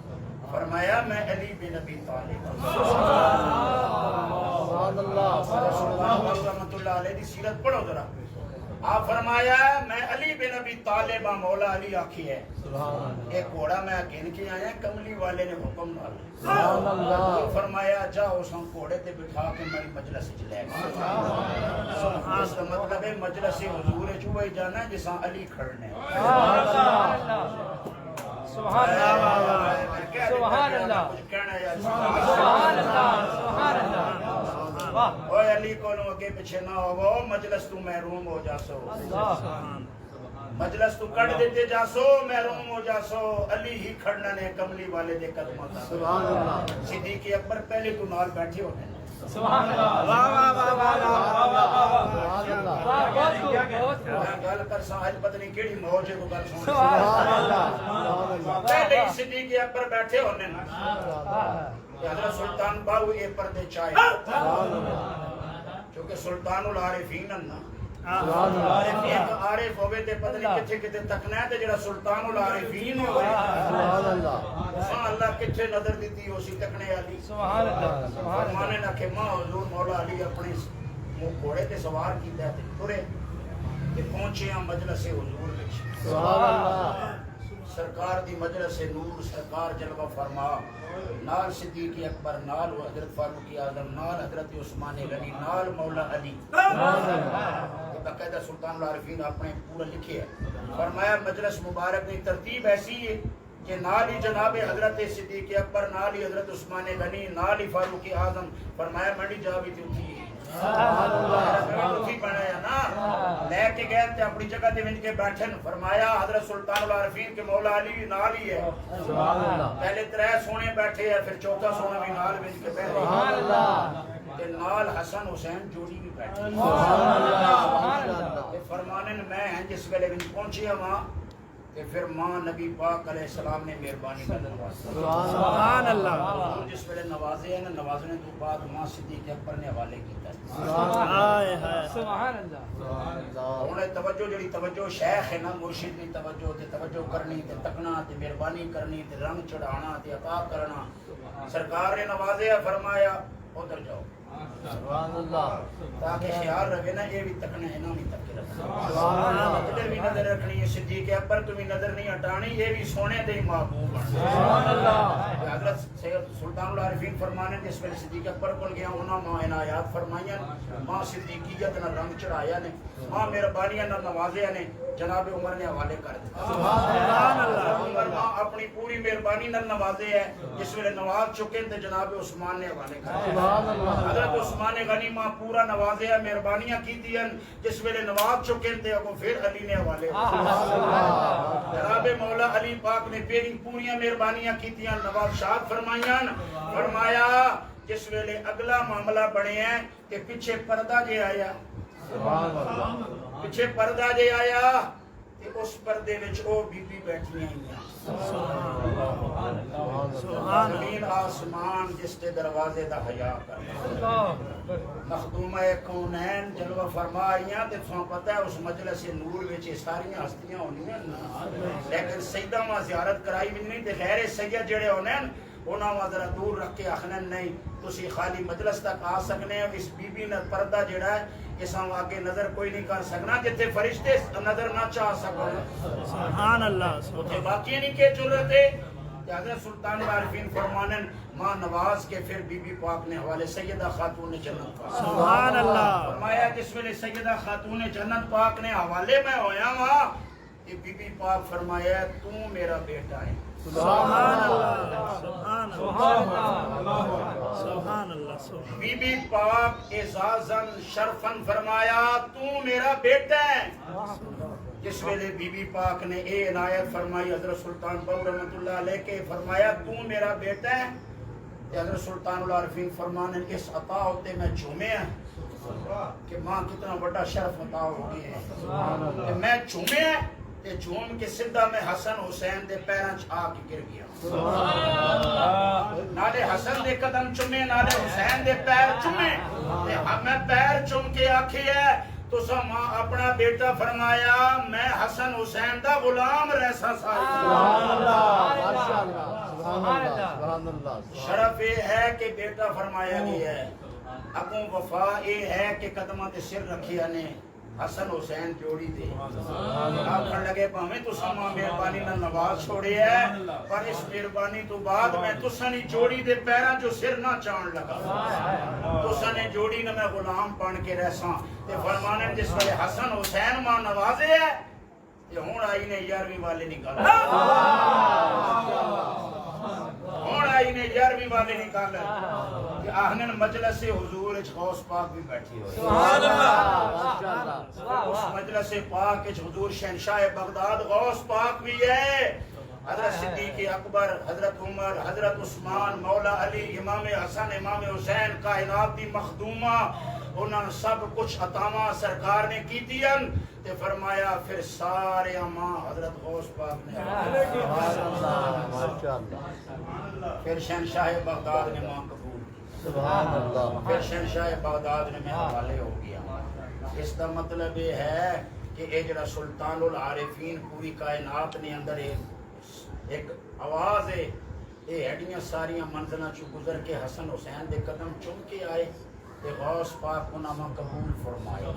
فرمایا میں علی بن ابی طالب سبحان اللہ رحمۃ اللہ علیہ دی سیرت پڑھو ذرا آپ فرمایا میں علی بن ابی طالب مولا علی آکھی ہے ایک گھوڑا میں گن کے آیا کملی والے نے حکم ڈالا فرمایا جاؤ اس گھوڑے تے بٹھا کے میری مجلس وچ لے گا اس کا مطلب ہے مجلس حضور وچ وہی جانا ہے جساں علی کھڑنے سبحان اللہ سبحان اللہ سبحان اللہ سبحان اللہ اوے علی کولوں اگے پیچھے نہ ہوو مجلس تو محروم ہو جاسو مجلس تو کٹ دیتے جاسو محروم ہو جاسو علی ہی کھڑنا نے کملی والے دے قدموں تا سبحان اللہ صدیق اکبر پہلے تو نال بیٹھے ہوتے سبحان اللہ واہ واہ واہ واہ واہ گل کر ساج پتہ نہیں کیڑی موج ہے کو گل سن سبحان اللہ پہلے ہی صدیق اکبر بیٹھے ہونے حضرت سلطان باہو یہ پردے چاہے چونکہ سلطان العارفین عارف ہوئے تے پتہ نہیں کتھے کتھے تکنا ہے تے جڑا سلطان العارفین ہوئے سبحان اللہ کتھے نظر دیتی ہو سی تکنے علی سبحان اللہ فرمانے نہ کہ ماں حضور مولا علی اپنے گھوڑے تے سوار کیتا ہے تے ٹرے تے پہنچے ہم مجلس حضور وچ سبحان اللہ سرکار دی مجلس نور سرکار جلوہ فرما نال صدیق اکبر نال حضرت فاروق اعظم نال حضرت عثمان غنی نال مولا علی باقاعدہ سلطان العارفین اپنے پورا لکھے ہے فرمایا مجلس مبارک کی ترتیب ایسی ہے کہ نال ہی جناب حضرت صدیق اکبر نال ہی حضرت عثمان غنی نال ہی فاروق اعظم فرمایا منڈی جا بھی تھی سبحان اللہ بنایا نا لے کے گئے تے اپنی جگہ تے وچ کے بیٹھن فرمایا حضرت سلطان العارفین کے مولا علی نال ہی ہے سبحان اللہ پہلے ترے سونے بیٹھے ہیں پھر چوتھا سونا بھی نال وچ کے بیٹھے سبحان اللہ تے نال حسن حسین جوڑی بھی بیٹھے سبحان اللہ تے فرمانے میں ہیں جس ویلے وچ پہنچیا ماں کہ پھر ماں نبی پاک علیہ السلام نے مہربانی کر نوازا سبحان اللہ جس ویلے نوازے ہیں نوازنے تو بعد ماں صدیق اکبر نے حوالے کیتا ہے سبحان اللہ انہیں توجہ جڑی توجہ شیخ ہے نا مرشد کی توجہ تے توجہ کرنی تے تکنا تے مہربانی کرنی تے رنگ چڑھانا تے عطا کرنا سرکار نے نوازے فرمایا ادھر جاؤ سبحان اللہ تاکہ خیال رہے نا یہ بھی تکنا ہے نا بھی تک رکھنا سبحان اللہ ادھر بھی نظر رکھنی ہے صدیق اکبر تمہیں نظر نہیں ہٹانی یہ بھی سونے دے محبوب ہیں سبحان اللہ حضرت سلطان العارفین فرمانے جس ویلے صدیق اکبر کول گیا انہاں ماں عنایات فرمائیاں ماں صدیقیت نہ رنگ چڑھایا نے ماں مہربانیاں نہ نوازیا نے جناب عمر نے حوالے کر دیا سبحان اللہ عمر ماں اپنی پوری مہربانی نہ نوازے ہے جس ویلے نواز چکے تے جناب عثمان نے حوالے کر دیا سبحان اللہ حضرت عثمان غنی ماں پورا نوازے ہے مہربانیاں کیتی ہیں جس ویلے نواز چکے تے اگوں پھر علی نے حوالے جناب مولا علی پاک نے پوری مہربانیاں کیتیاں نواز شاد فرمائیاں فرمایا جس ویلے اگلا معاملہ بنے ہیں کہ پیچھے پردہ جے آیا سبحان اللہ پیچھے پردہ جے آیا تے اس پردے وچ او بی بی بیٹھیاں ہیں زمین آسمان جس تے دروازے دا حیا کر مخدومہ کونین جلوہ فرمائیاں تے تھوڑا پتہ ہے اس مجلس نور وچ ساری ہستیاں ہونیاں لیکن سیدہ ماں زیارت کرائی بھی نہیں تے غیر سید جڑے ہونے انہاں وا ذرا دور رکھ کے آخنا نہیں تسی خالی مجلس تک آ سکنے ہو اس بی بی نے پردہ جڑا ہے اس ہم آگے نظر کوئی نہیں کر سکنا جتھے فرشتے نظر نہ چاہ سکو سبحان اللہ اتنے باقی نہیں کہ ضرورت ہے حضرت سلطان العارفین فرمانن ماں نواز کے پھر بی بی پاک نے حوالے سیدہ خاتون جنت پاک سبحان اللہ فرمایا جس ویلے سیدہ خاتون جنت پاک نے حوالے میں ہویا وہاں یہ بی بی پاک فرمایا تو میرا بیٹا ہے سبحان اللہ سبحان اللہ سبحان اللہ بی بی پاک اعزازاً شرفاً فرمایا تو میرا بیٹا ہے جس ویلے بی بی پاک نے اے عنایت فرمائی حضرت سلطان بہو رحمت اللہ علیہ کے فرمایا تو میرا بیٹا ہے کہ حضرت سلطان العارفین فرمانے اس عطا ہوتے میں جھومے ہیں کہ ماں کتنا بڑا شرف عطا ہو گئی ہے کہ میں جھومے ہیں کہ جھوم کے سدھا میں حسن حسین دے پیران آ کے گر گیا نالے حسن دے قدم چومے نالے حسین دے پیر چومے میں پیر چوم کے آکھی ہے تو سا ماں اپنا بیٹا فرمایا میں حسن حسین دا غلام رہسا شرف یہ ہے کہ بیٹا فرمایا گیا ہے اگوں وفا یہ ہے کہ قدمہ تے سر رکھیا نے حسن حسین جوڑی دے آپ کھڑ لگے پاہمیں تو ساما مہربانی نہ نواز چھوڑے ہے پر اس مہربانی تو بعد میں تو سنی جوڑی دے پیران جو سر نہ چاند لگا تو سنی جوڑی نہ میں غلام پان کے رہساں تے فرمانے جس والے حسن حسین ماں نوازے ہے یہ ہون آئی نے 11ویں والے نکالا ہون آئی نے 11ویں والے نکالا کہ آہنن مجلس حضور غوث پاک بھی بیٹھی ہوئی سبحان اللہ اس مجلس پاک حضور شہنشاہ بغداد غوث پاک بھی ہے حضرت صدیق اکبر حضرت عمر حضرت عثمان مولا علی امام حسن امام حسین کائنات دی مخدومہ انہاں سب کچھ عطاواں سرکار نے کی دین تے فرمایا پھر سارے ماں حضرت غوث پاک نے پھر شہنشاہ بغداد نے ماں قبول سبحان اللہ پھر شہنشاہ بغداد نے میں حوالے ہو گیا اس کا مطلب یہ ہے کہ اے جڑا سلطان العارفین پوری کائنات نے اندر ایک آواز ہے یہ ہڈیاں ساریاں منزلہ چو گزر کے حسن حسین دے قدم چم کے آئے تے غوث پاک کو نامہ قبول فرمائے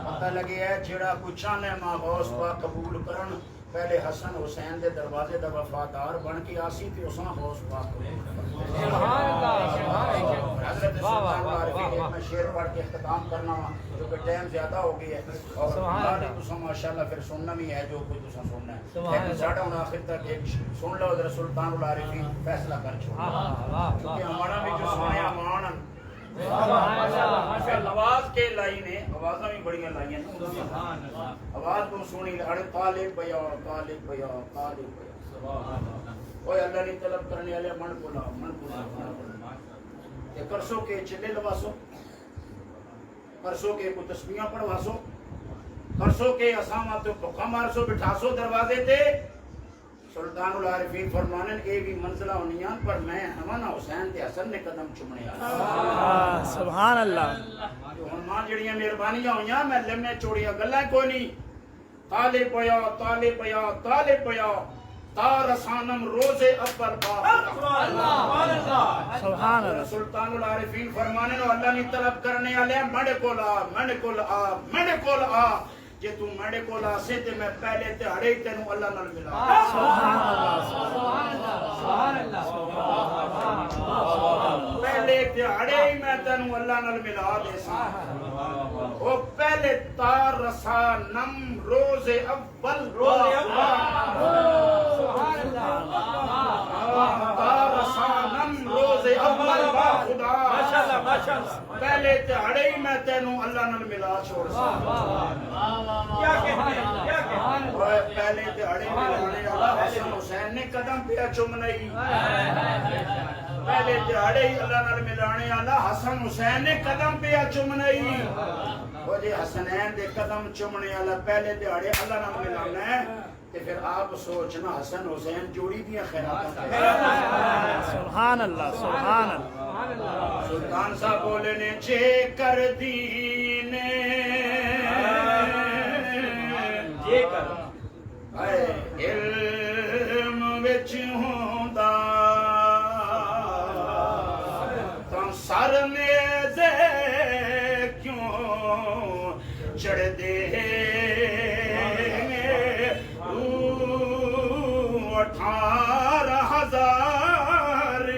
پتہ لگے ہے جڑا کوئی چاہنے ماں غوث پاک قبول کرن پہلے حسن حسین دے دروازے دا وفادار بن کے آسی تھی اساں غوث پاک قبول حضرت سلطان العارفین میں شعر پڑھ کے اختتام کرنا ہوا جو کہ ٹائم زیادہ ہو گئی ہے اور اللہ تساں ماشاءاللہ پھر سننا بھی ہے جو کوئی تساں سننا ہے لیکن ساڑھا ان آخر تک ایک سن لو حضرت سلطان العارفین فیصلہ کر چھوڑا کیونکہ ہمارا بھی جو سنے امانن آواز کے لائی نے آوازاں بھی بڑی لائیں آواز کو سنی اڑے طالب بیا طالب بیا طالب بیا اوے اللہ نے طلب کرنے والے من بولا کہ کرسو کے چلے لواسو کرسو کے کو تسبیحاں پڑھواسو کرسو کے اسامہ تو بھوکا مارسو بٹھاسو دروازے تے سلطان العارفین فرمانن اے بھی منزلہ ہونیاں پر میں ہمانا حسین تے حسن نے قدم چمنے آیا سبحان اللہ جو ہنمان جڑیاں مہربانیاں ہویاں میں لمنے چوڑیاں گلائیں کوئی نہیں طالب پیا طالب پیا طالب پیا تارسانم روز اول سبحان اللہ سلطان العارفین فرمانے نو اللہ نے طلب کرنے والے مڑ کول آ مڑ کول آ مڑ کول آ جے تو مڑ کول آ سے تے میں پہلے تے ہڑے تینوں اللہ نال ملا سبحان اللہ سبحان اللہ سبحان اللہ پہلے تے ہڑے ہی میں تینوں اللہ نال ملا دے ساں او پہلے تارسانم روز اول تارسانم روز اول با خدا ماشاءاللہ ماشاءاللہ پہلے تہاڑے ہی میں تینوں اللہ نال ملا چھوڑ سا کیا کہتے ہیں کیا کہتے ہیں پہلے تہاڑے ملانے اللہ حسن حسین نے قدم پہ چم نہیں پہلے تہاڑے ہی اللہ نال ملانے اللہ حسن حسین نے قدم پہ چم نہیں وہ جی حسنین دے قدم چمنے والا پہلے دیہڑے اللہ نام ملانا ہے تے پھر آپ سوچنا حسن حسین جوڑی دیا خیرات سبحان اللہ سبحان اللہ سلطان صاحب بولے نے جے کر دینے جے کر علم وچ ہوندا تاں سر نیزے کیوں چڑھ دے 18,000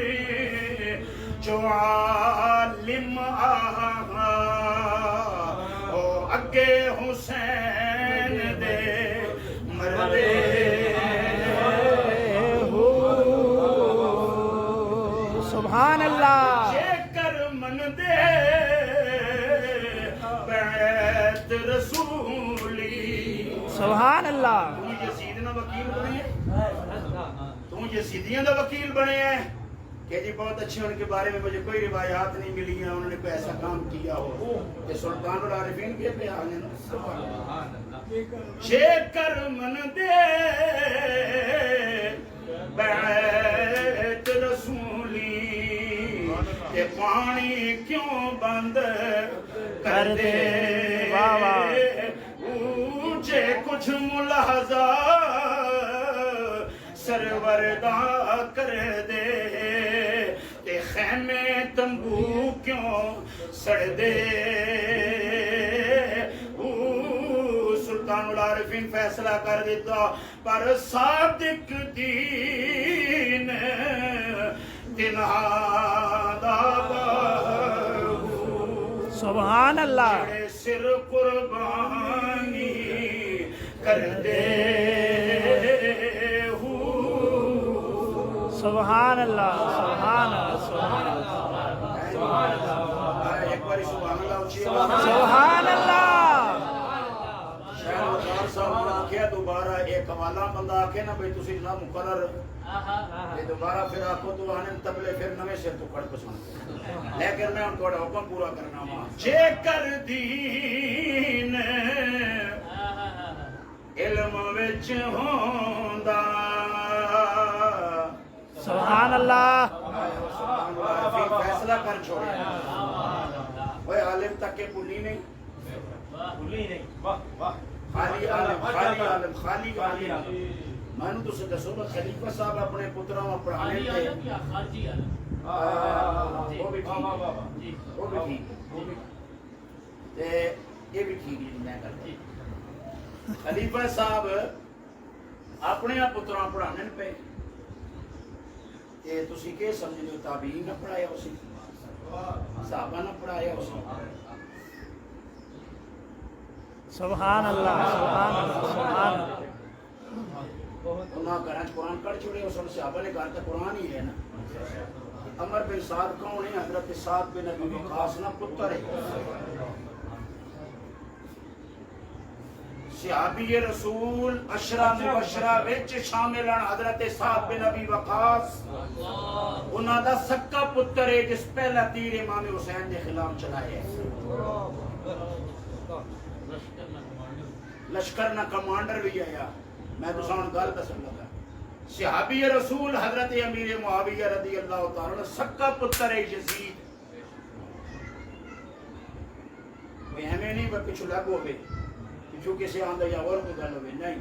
جو عالم آہا او اگے حسین دے مردے سبحان اللہ جے کر من دے بیعت رسولی سبحان اللہ تو یزید نہ وکیل بنے ہیں تو یزیدیوں دا وکیل بنے ہیں کہ جی بہت اچھے ان کے بارے میں مجھے کوئی روایات نہیں ملی ہیں انہوں نے کوئی ایسا کام کیا ہو کہ سلطان العارفین کے بیان ہے جے کر من دے بیعت رسولی کہ پانی کیوں بند کر دے اونچے کچھ ملاحظہ سروردہ کر دے تے خیمے تمبو کیوں سڑ دے سلطان العارفین فیصلہ کر دیتا پر صادق دین تنہا سبحان اللہ جڑے سر قربانی کر دے سبحان اللہ سبحان اللہ ایک باری سبحان اللہ اچھی سبحان اللہ شہر وزار صاحب نے آکھیا دوبارہ ایک حوالہ بندہ آکھے نا بھئی تسی جناب مقرر یہ دوبارہ پھر آکھو تو آنے تبلے پھر نوے سے تو کڑ پسند لیکن میں ان کو حکم پورا کرنا ہوں جے کر دین علم وچ ہوندا سبحان اللہ فیصلہ کر چھوڑے اوے عالم تک کے بھولی نہیں خالی عالم خالی عالم خالی عالم میں نے تو سے دسو نا خلیفہ صاحب اپنے پتروں میں پڑھانے تھے وہ بھی ٹھیک وہ بھی ٹھیک یہ بھی ٹھیک میں کرتا خلیفہ صاحب اپنے پتروں پڑھانے پہ تسی کہ سمجھتے ہو تابعین نہ پڑھایا اسی صحابہ نہ پڑھایا اسی سبحان اللہ سبحان اللہ سبحان اللہ انہاں گھراں قرآن پڑھ چھوڑے اس نے صحابہ نے کہا تھا قرآن ہی ہے نا عمر بن سعد کون ہے حضرت سعد بن ابی وقاص نہ پتر ہے صحابی رسول عشرہ مبشرہ وچ شامل ہیں حضرت سعد بن ابی وقاص انہاں دا سکا پتر ہے جس پہلا تیر امام حسین دے خلاف چلایا ہے لشکر نہ کمانڈر بھی آیا میں تو سان گل دسن لگا صحابی رسول حضرت امیر معاویہ رضی اللہ تعالی عنہ سکا پتر ہے یزید کوئی ہمیں نہیں پر پچھو لگ ہوئے پچھو کسی آندہ یا اور کو گل ہوئے نہیں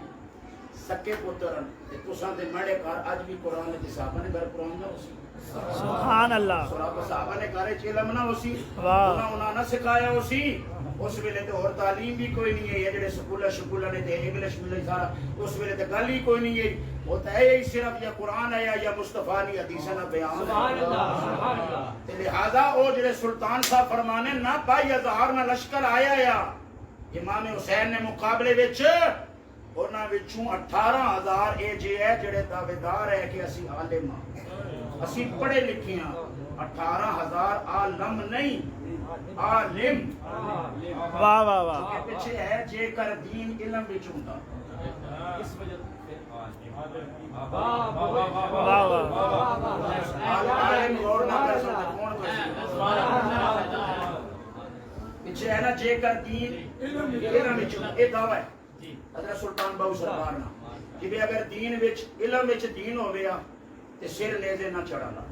سکے پترن تساں دے مڑے کار اج بھی قرآن دے صحابہ نے گھر قرآن نہ ہوسی سبحان اللہ صحابہ نے کارے چیلم نہ ہوسی واہ انہاں نہ سکھایا ہوسی اس ویلے تو اور تعلیم بھی کوئی نہیں ہے یہ جڑے سکولہ نے تے انگلش ملے سارا اس ویلے تے گل ہی کوئی نہیں ہے ہوتا ہے یہی صرف یا قرآن ہے یا مصطفیٰ نے حدیث نہ بیان سبحان اللہ سبحان اللہ لہذا او جڑے سلطان صاحب فرمانے نہ 22,000 نہ لشکر آیا یا امام حسین نے مقابلے وچ انہاں وچوں 18,000 اے جے ہے جڑے دعویدار ہے کہ اسی عالم ہاں اسی پڑھے لکھے ہیں 18,000 عالم نہیں عالم واہ واہ واہ کے پیچھے ہے جے کر دین علم وچ ہوندا اس وجہ واہ واہ عالم غور نہ کر سکتا کون کر پیچھے ہے نا جے کر دین علم وچ یہ دعویٰ ہے حضرت سلطان باہو سرکار نا کہ بھی اگر دین وچ علم وچ دین ہویا تے سر نیزے نہ چڑھانا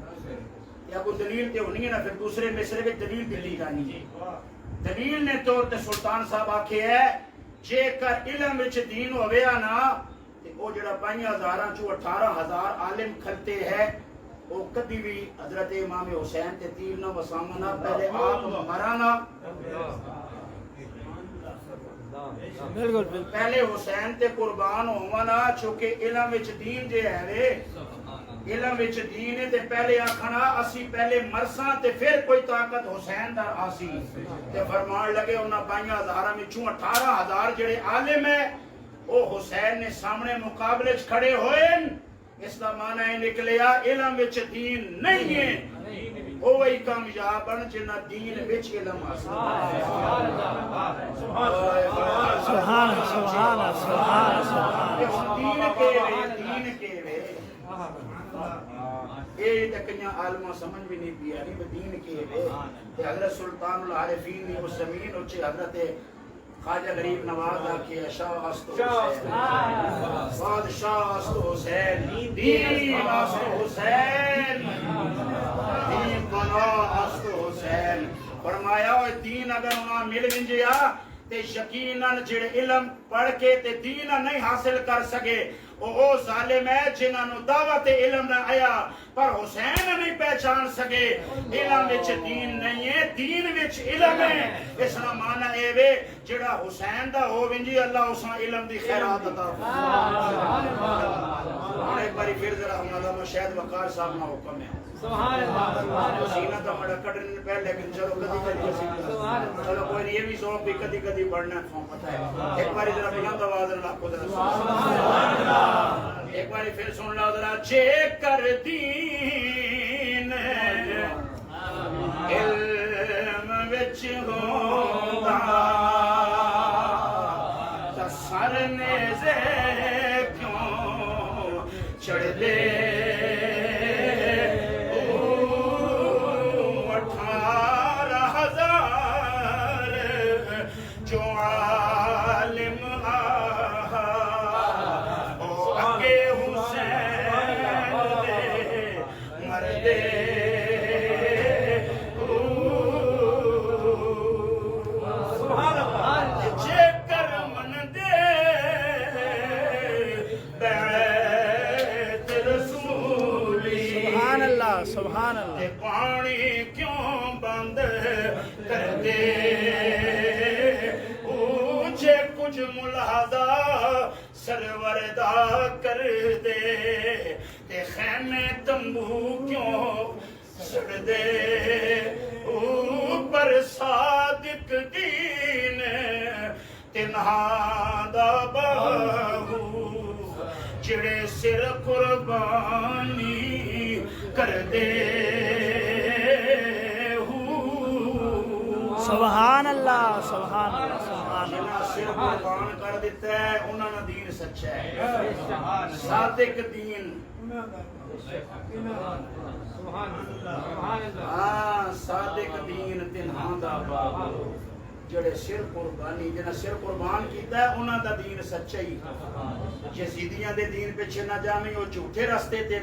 یا کوئی دلیل تے ہونی ہے نا پھر دوسرے مصرے وچ دلیل دتی جانی ہے دلیل نے طور تے سلطان صاحب آکھے ہے جے کر علم وچ دین ہویا نا تے او جڑا 5000 چوں 18000 عالم کھلتے ہے وہ کدی بھی حضرت امام حسین تے تیر نہ وسامنا پہلے آپ مرانا بالکل بالکل پہلے حسین تے قربان ہونا چونکہ علم وچ دین جے ہے وے علم وچ دین ہے تے پہلے آکھنا اسی پہلے مرساں تے پھر کوئی طاقت حسین دا آسی تے فرمان لگے انہاں 5000 وچوں 18000 جڑے عالم ہے او حسین نے سامنے مقابلے وچ کھڑے ہوئے اس کا معنی ہے نکلیا علم وچ دین نہیں ہے وہی کامیاب بن جنہ دین وچ علم حاصل سبحان سبحان سبحان سبحان دین کے وے دین کے وے یہ تکیاں عالمہ سمجھ بھی نہیں پیا نہیں دین کے وے حضرت سلطان العارفین نے اس زمین اچھے حضرت خواجہ غریب نواز آکھے شاہ است حسین بادشاہ است حسین دین است حسین دین بنا است حسین فرمایا دین اگر انہاں مل ونجیا تے یقیناً جڑے علم پڑھ کے تے دین نہیں حاصل کر سکے او ظالم ہے جنہاں نو دعوت علم نہ آیا پر حسین نہیں پہچان سکے علم وچ دین نہیں ہے دین وچ علم ہے اس کا معنی اے وے جڑا حسین دا ہو ونجی اللہ اس علم دی خیرات عطا فرمائے ایک باری پھر ذرا مولانا شہید وقار صاحب نہ حکم ہے سبحان اللہ سینہ تو بڑا کٹن پہ لیکن چلو کدی کدی چلو کوئی یہ بھی ذوق بھی کدی کدی پڑھنا پتہ ہے ایک باری ذرا بلند آواز اللہ کو ذرا ایک باری پھر سن لو ذرا جے کر دین علم وچ ہوندا تا سر نیزے کیوں چڑھ دے سبحان اللہ پانی کیوں بند کر دے اونچے کچھ ملاحظہ سرور دا کر دے تے خیمے تمبو کیوں سڑ دے اوپر صادق دین تنہا دا بہو جڑے سر قربانی کر دے سبحان اللہ سبحان اللہ سبحان جنہاں سر قربان کر دیتا ہے انہاں نے دین سچا ہے صادق دین ہاں صادق دین تنہا دا بابو جڑے سر قربانی جنہاں سر قربان کیتا ہے انہاں دا دین سچا ہی یزیدیاں دے دین پیچھے نہ جامی وہ جھوٹے راستے تے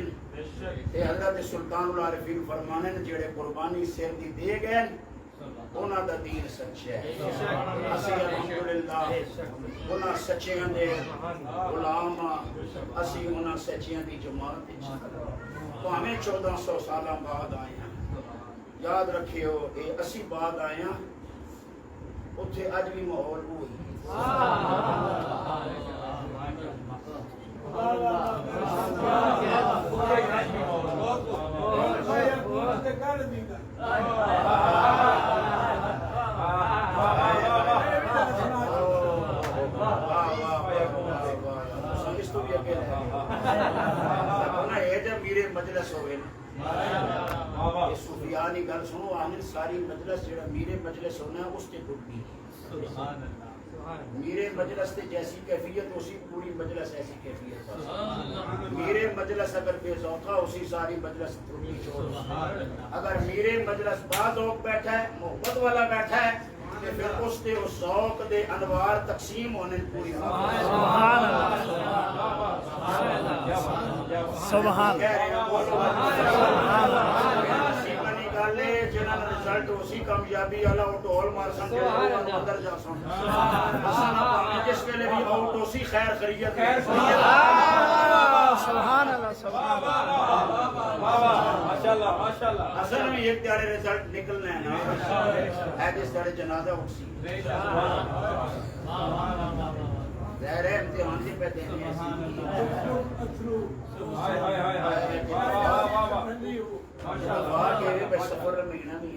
تے حضرت سلطان العارفین فرمانے نے جڑے قربانی سر دی دے گئے انہاں دا دین سچا ہے اسی الحمدللہ انہاں سچیاں دے غلام اسی انہاں سچیاں دی جماعت تو ہمیں 1400 سالاں بعد آئے ہیں یاد رکھیو اے اسی بعد آئے ہیں اتھے اج بھی ماحول ہوئی میرے مجلس ہوئے صوفیانی گل سنو آمین ساری مجلس جڑا میرے مجلس ہونا ہے اس کے ٹوٹی میرے مجلس تے جیسی کیفیت اسی پوری مجلس ایسی کیفیت میرے مجلس اگر بے ذوقہ اسی ساری مجلس ٹوٹی چھوڑ اگر میرے مجلس با ذوق بیٹھا ہے محبت والا بیٹھا ہے کہ پھر اس دے اس ذوق دے انوار تقسیم ہونے پوری سبحان اللہ سبحان گالے جنہاں دا رزلٹ اسی کامیابی والا وہ ڈول مار سن کے اندر جا سن جس ویلے بھی آؤٹ اسی خیر خیریت سبحان اللہ سبحان ماشاءاللہ ماشاءاللہ اصل میں ایک دیارے رزلٹ نکلنا ہے نا ہے جس دیارے جنازہ اٹھسی ظاہر ہے امتحان سے پہ دینے سفر مہینہ بھی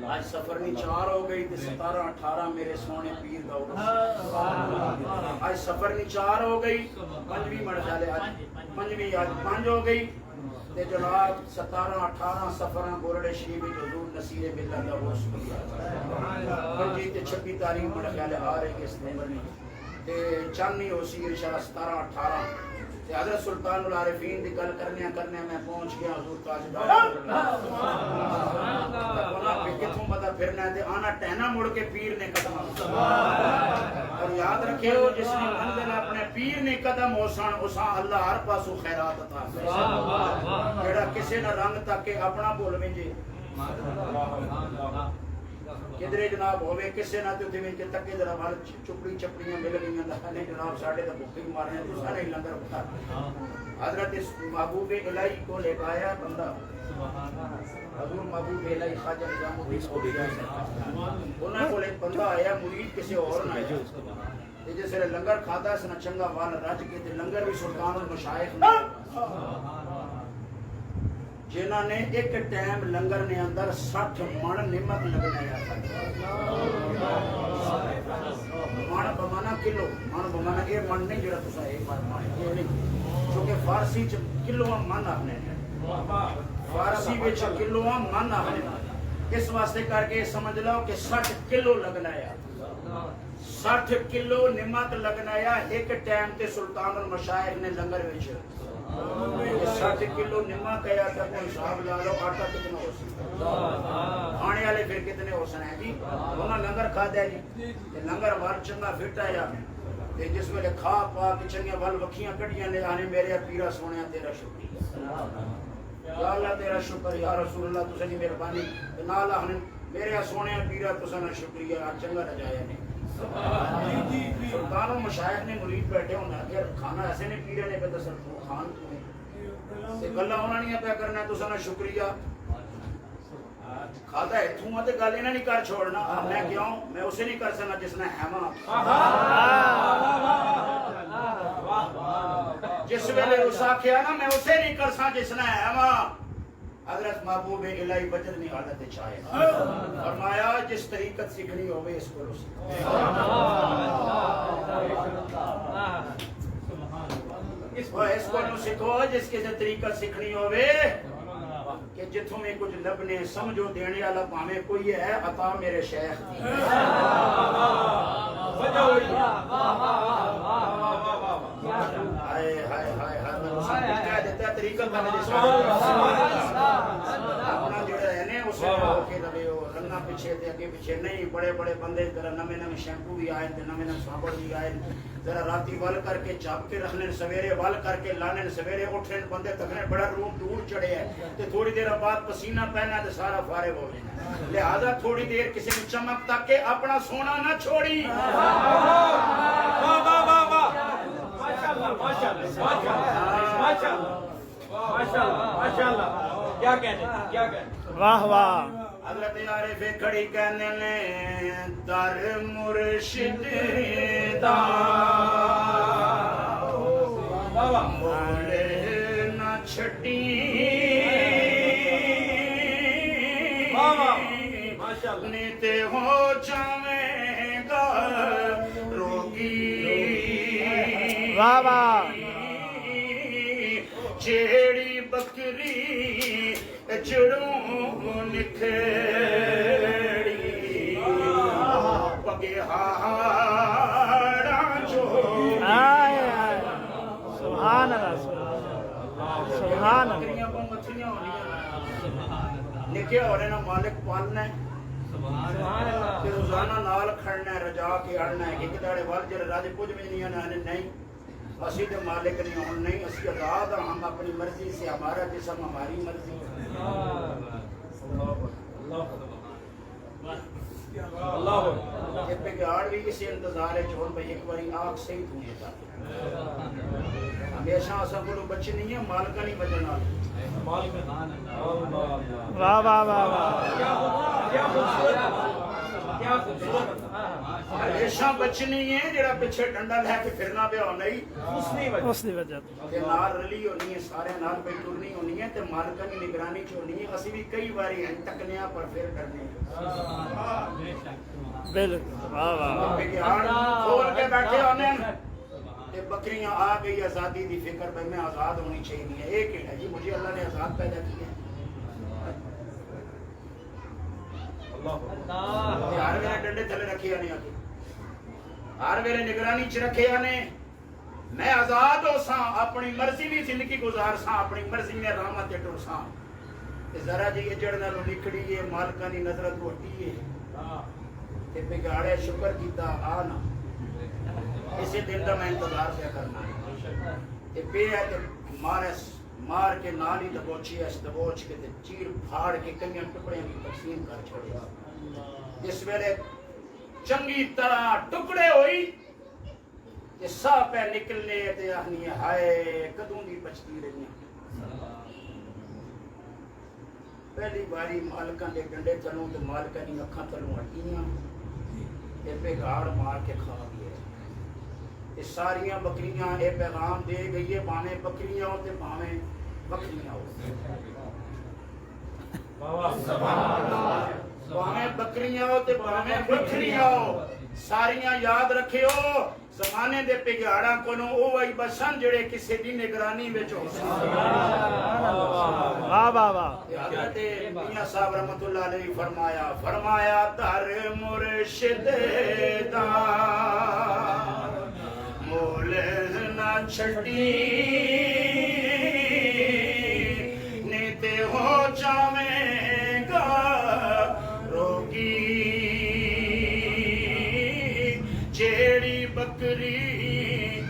آج سفر نہیں 4 ہو گئی 17 18 میرے سونے پیر دا آج سفر نہیں 4 ہو گئی 5ویں مر جالے آج 5ویں آج 5 ہو گئی تے جناب 17 18 سفراں گورڑے شریف حضور نصیر باللہ دا وہ شکریہ 25 تے 26 تاریخ مر جالے آ رہے کے ستمبر میں تے چاندنی ہو سی انشاءاللہ 17 18 تے حضرت سلطان العارفین دی گل کرنے میں پہنچ گیا حضور تاجدار کتوں پتہ پھرنا ہے تے آنا ٹہنا مڑ کے پیر نے قدم اور یاد رکھے ہو جس نے بندے اپنے پیر نے قدم ہوسان اساں اللہ ہر پاسو خیرات عطا جڑا کسے نہ رنگ تک کے اپنا بول ونجے کدرے جناب ہوئے کسے نہ تو دیویں کے تکے ذرا وال چپڑی چپڑیاں مل گئیاں نے جناب ساڈے تے بھوکے مارنے تو سارے لنگر بتا حضرت محبوب الہی کو لے آیا بندہ حضور محبوب الہی خواجہ نظام الدین اولیاء انہاں کو ایک بندہ آیا مرید کسی اور نہ آیا تے جس نے لنگر کھادا اس نے چنگا وال رج کے تے لنگر بھی سلطان المشائخ نے جنہاں نے ایک ٹائم لنگر نے اندر 60 من نمک لگنایا من بمانا کلو من بمانا یہ من نہیں جڑا تسا ایک بار من یہ نہیں کیونکہ فارسی چ کلو من آنے فارسی وچ کلو من آنے اس واسطے کر کے سمجھ لو کہ 60 کلو لگنایا 60 کلو نمک لگنایا ایک ٹائم تے سلطان المشائخ نے لنگر وچ 60 کلو نمک آیا تھا کوئی حساب لا لو آٹا کتنا ہو سکتا آنے والے پھر کتنے ہو سکتے ہیں جی انہاں لنگر کھا دیا جی لنگر وال چنگا فٹ آیا جس ویلے کھا پا کے چنگے وال وکھیاں کٹیاں نے آنے میرے پیرا سونے تیرا شکریہ یا اللہ تیرا شکر یا رسول اللہ تسا دی مہربانی نال آنے میرے سونے پیرا تسا نا شکریہ چنگا رجایا نہیں سلطان و مشائخ نے مرید بیٹھے ہونا کہ کھانا ایسے نہیں پیرے نے پہ تصرف خان تو گلہ ہونا نہیں پہ کرنا تو سنا شکریہ کھاتا ہے تھوما تے گل انہاں نہیں کر چھوڑنا میں کیوں میں اسے نہیں کر سکنا جس نے ہیما جس ویلے اس آکھیا نا میں اسے نہیں کر سکنا جس نے ہیما حضرت محبوب الہی بجر نہیں حالت چاہے فرمایا جس طریقت سیکھنی ہوئے اس کو اس کو سکھو جس کے طریقت سیکھنی ہوئے کہ جتوں میں کچھ لبنے سمجھو دینے والا پاویں کوئی ہے عطا میرے شیخ دی ہائے ہائے ہائے ہائے کہہ دیتا ہے طریقت اپنا جڑا ہے نا اسے ہو کے لگے ہو رنگا پیچھے تے اگے پیچھے نہیں بڑے بڑے بندے ذرا نمے نمے شیمپو بھی آئے تے نمے نمے صابن بھی آئے ذرا راتی ول کر کے چاپ کے رکھنے سویرے ول کر کے لانے سویرے اٹھنے بندے تکنے بڑا روم دور چڑھے ہے تے تھوڑی دیر بعد پسینہ پہنا تے سارا فارغ ہو جائے لہذا تھوڑی دیر کسی کو چمک تک کے اپنا سونا نہ چھوڑی ماشاءاللہ کیا کہنے واہ واہ حضرت عارف کھڑی کہنے لیں در مرشد دا مولے نہ چھٹی نیتے ہو جاویں گا روگی واہ واہ جیڑی بکری جڑوں نکھڑی پگے ہاڑاں جو آئے آئے سبحان اللہ سبحان اللہ بکریاں کو مچھلیاں ہونی نکے ہو رہے نا مالک پالنا ہے کہ روزانہ نال کھڑنا ہے رجا کے اڑنا ہے کہ کداڑے وال جڑے راج کچھ بھی نہیں آنے نہیں اسی تو مالک نہیں ہوں نہیں اسی آزاد ہیں ہم اپنی مرضی سے ہمارا جسم ہماری مرضی پہ گاڑ بھی کسی انتظار ہے چھوڑ بھائی ایک باری آنکھ سے ہی دھونے کا ہمیشہ ایسا کوئی بچے نہیں ہیں مالکہ نہیں بجنا واہ واہ واہ واہ ہمیشہ بچے نہیں ہیں جڑا پیچھے ڈنڈا لے کے پھرنا پہ ہو نہیں اس دی وجہ کہ نال رلی ہونی ہے سارے نال پہ ٹرنی ہونی ہے تے مالکہ کی نگرانی چ ہونی ہے اسی بھی کئی باری ہیں تکنے پر پھر ڈرنے بالکل واہ واہ واہ بگیاڑ کھول کے بیٹھے ہونے تے بکریاں آ گئی آزادی دی فکر پہ میں آزاد ہونی چاہیے ایک ہی ہے جی مجھے اللہ نے آزاد پیدا کیا ہر ویلے ڈنڈے تھلے رکھے آنے آگے ہر ویلے نگرانی چ رکھے آنے میں آزاد ہو سا اپنی مرضی بھی زندگی گزار سا اپنی مرضی میں رحمت ٹر سا ذرا جی اجڑ نالو نکڑی ہے مالکاں دی نظر تو ہٹی ہے تے بگاڑے شکر کیتا آ نا اسی دن دا میں انتظار پہ کرنا ہے تے پہ ہے تے مار کے نال ہی دبوچی ہے دبوچ کے تے چیر پھاڑ کے کئی ٹکڑے کی تقسیم کر چھوڑیا اس ویلے چنگی طرح ٹکڑے ہوئی تے سا پہ نکلنے تے آہنی ہائے کدوں دی بچتی رہی پہلی باری مالکاں دے ڈنڈے تلوں تے مالکاں دی اکھاں تلوں ہٹیاں تے بگاڑ مار کے کھا گئے یہ ساریاں بکریاں یہ پیغام دے گئی ہے باویں بکریاں ہو تے باویں بکریاں ہو باویں بکریاں ہو تے باویں بکریاں ہو ساریاں یاد رکھیو زمانے دے پگاڑاں کولوں او وہی بسن جڑے کسی دی نگرانی وچ ہو واہ واہ واہ حضرت میاں صاحب رحمۃ اللہ علیہ فرمایا در مرشد دا مول نہ چھٹی نیتے ہو جاویں گا روگی جیڑی بکری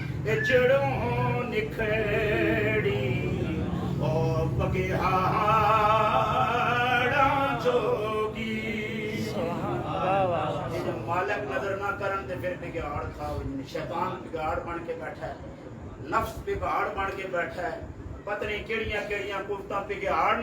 جڑوں نکھڑی او بگیاڑاں جوگی مالک نظر نہ کرن تے پھر بگاڑ کھاؤ شیطان بگاڑ بن کے بیٹھا ہے نفس بگاڑ بن کے بیٹھا ہے پتہ نہیں کیڑیاں قوتاں بگاڑ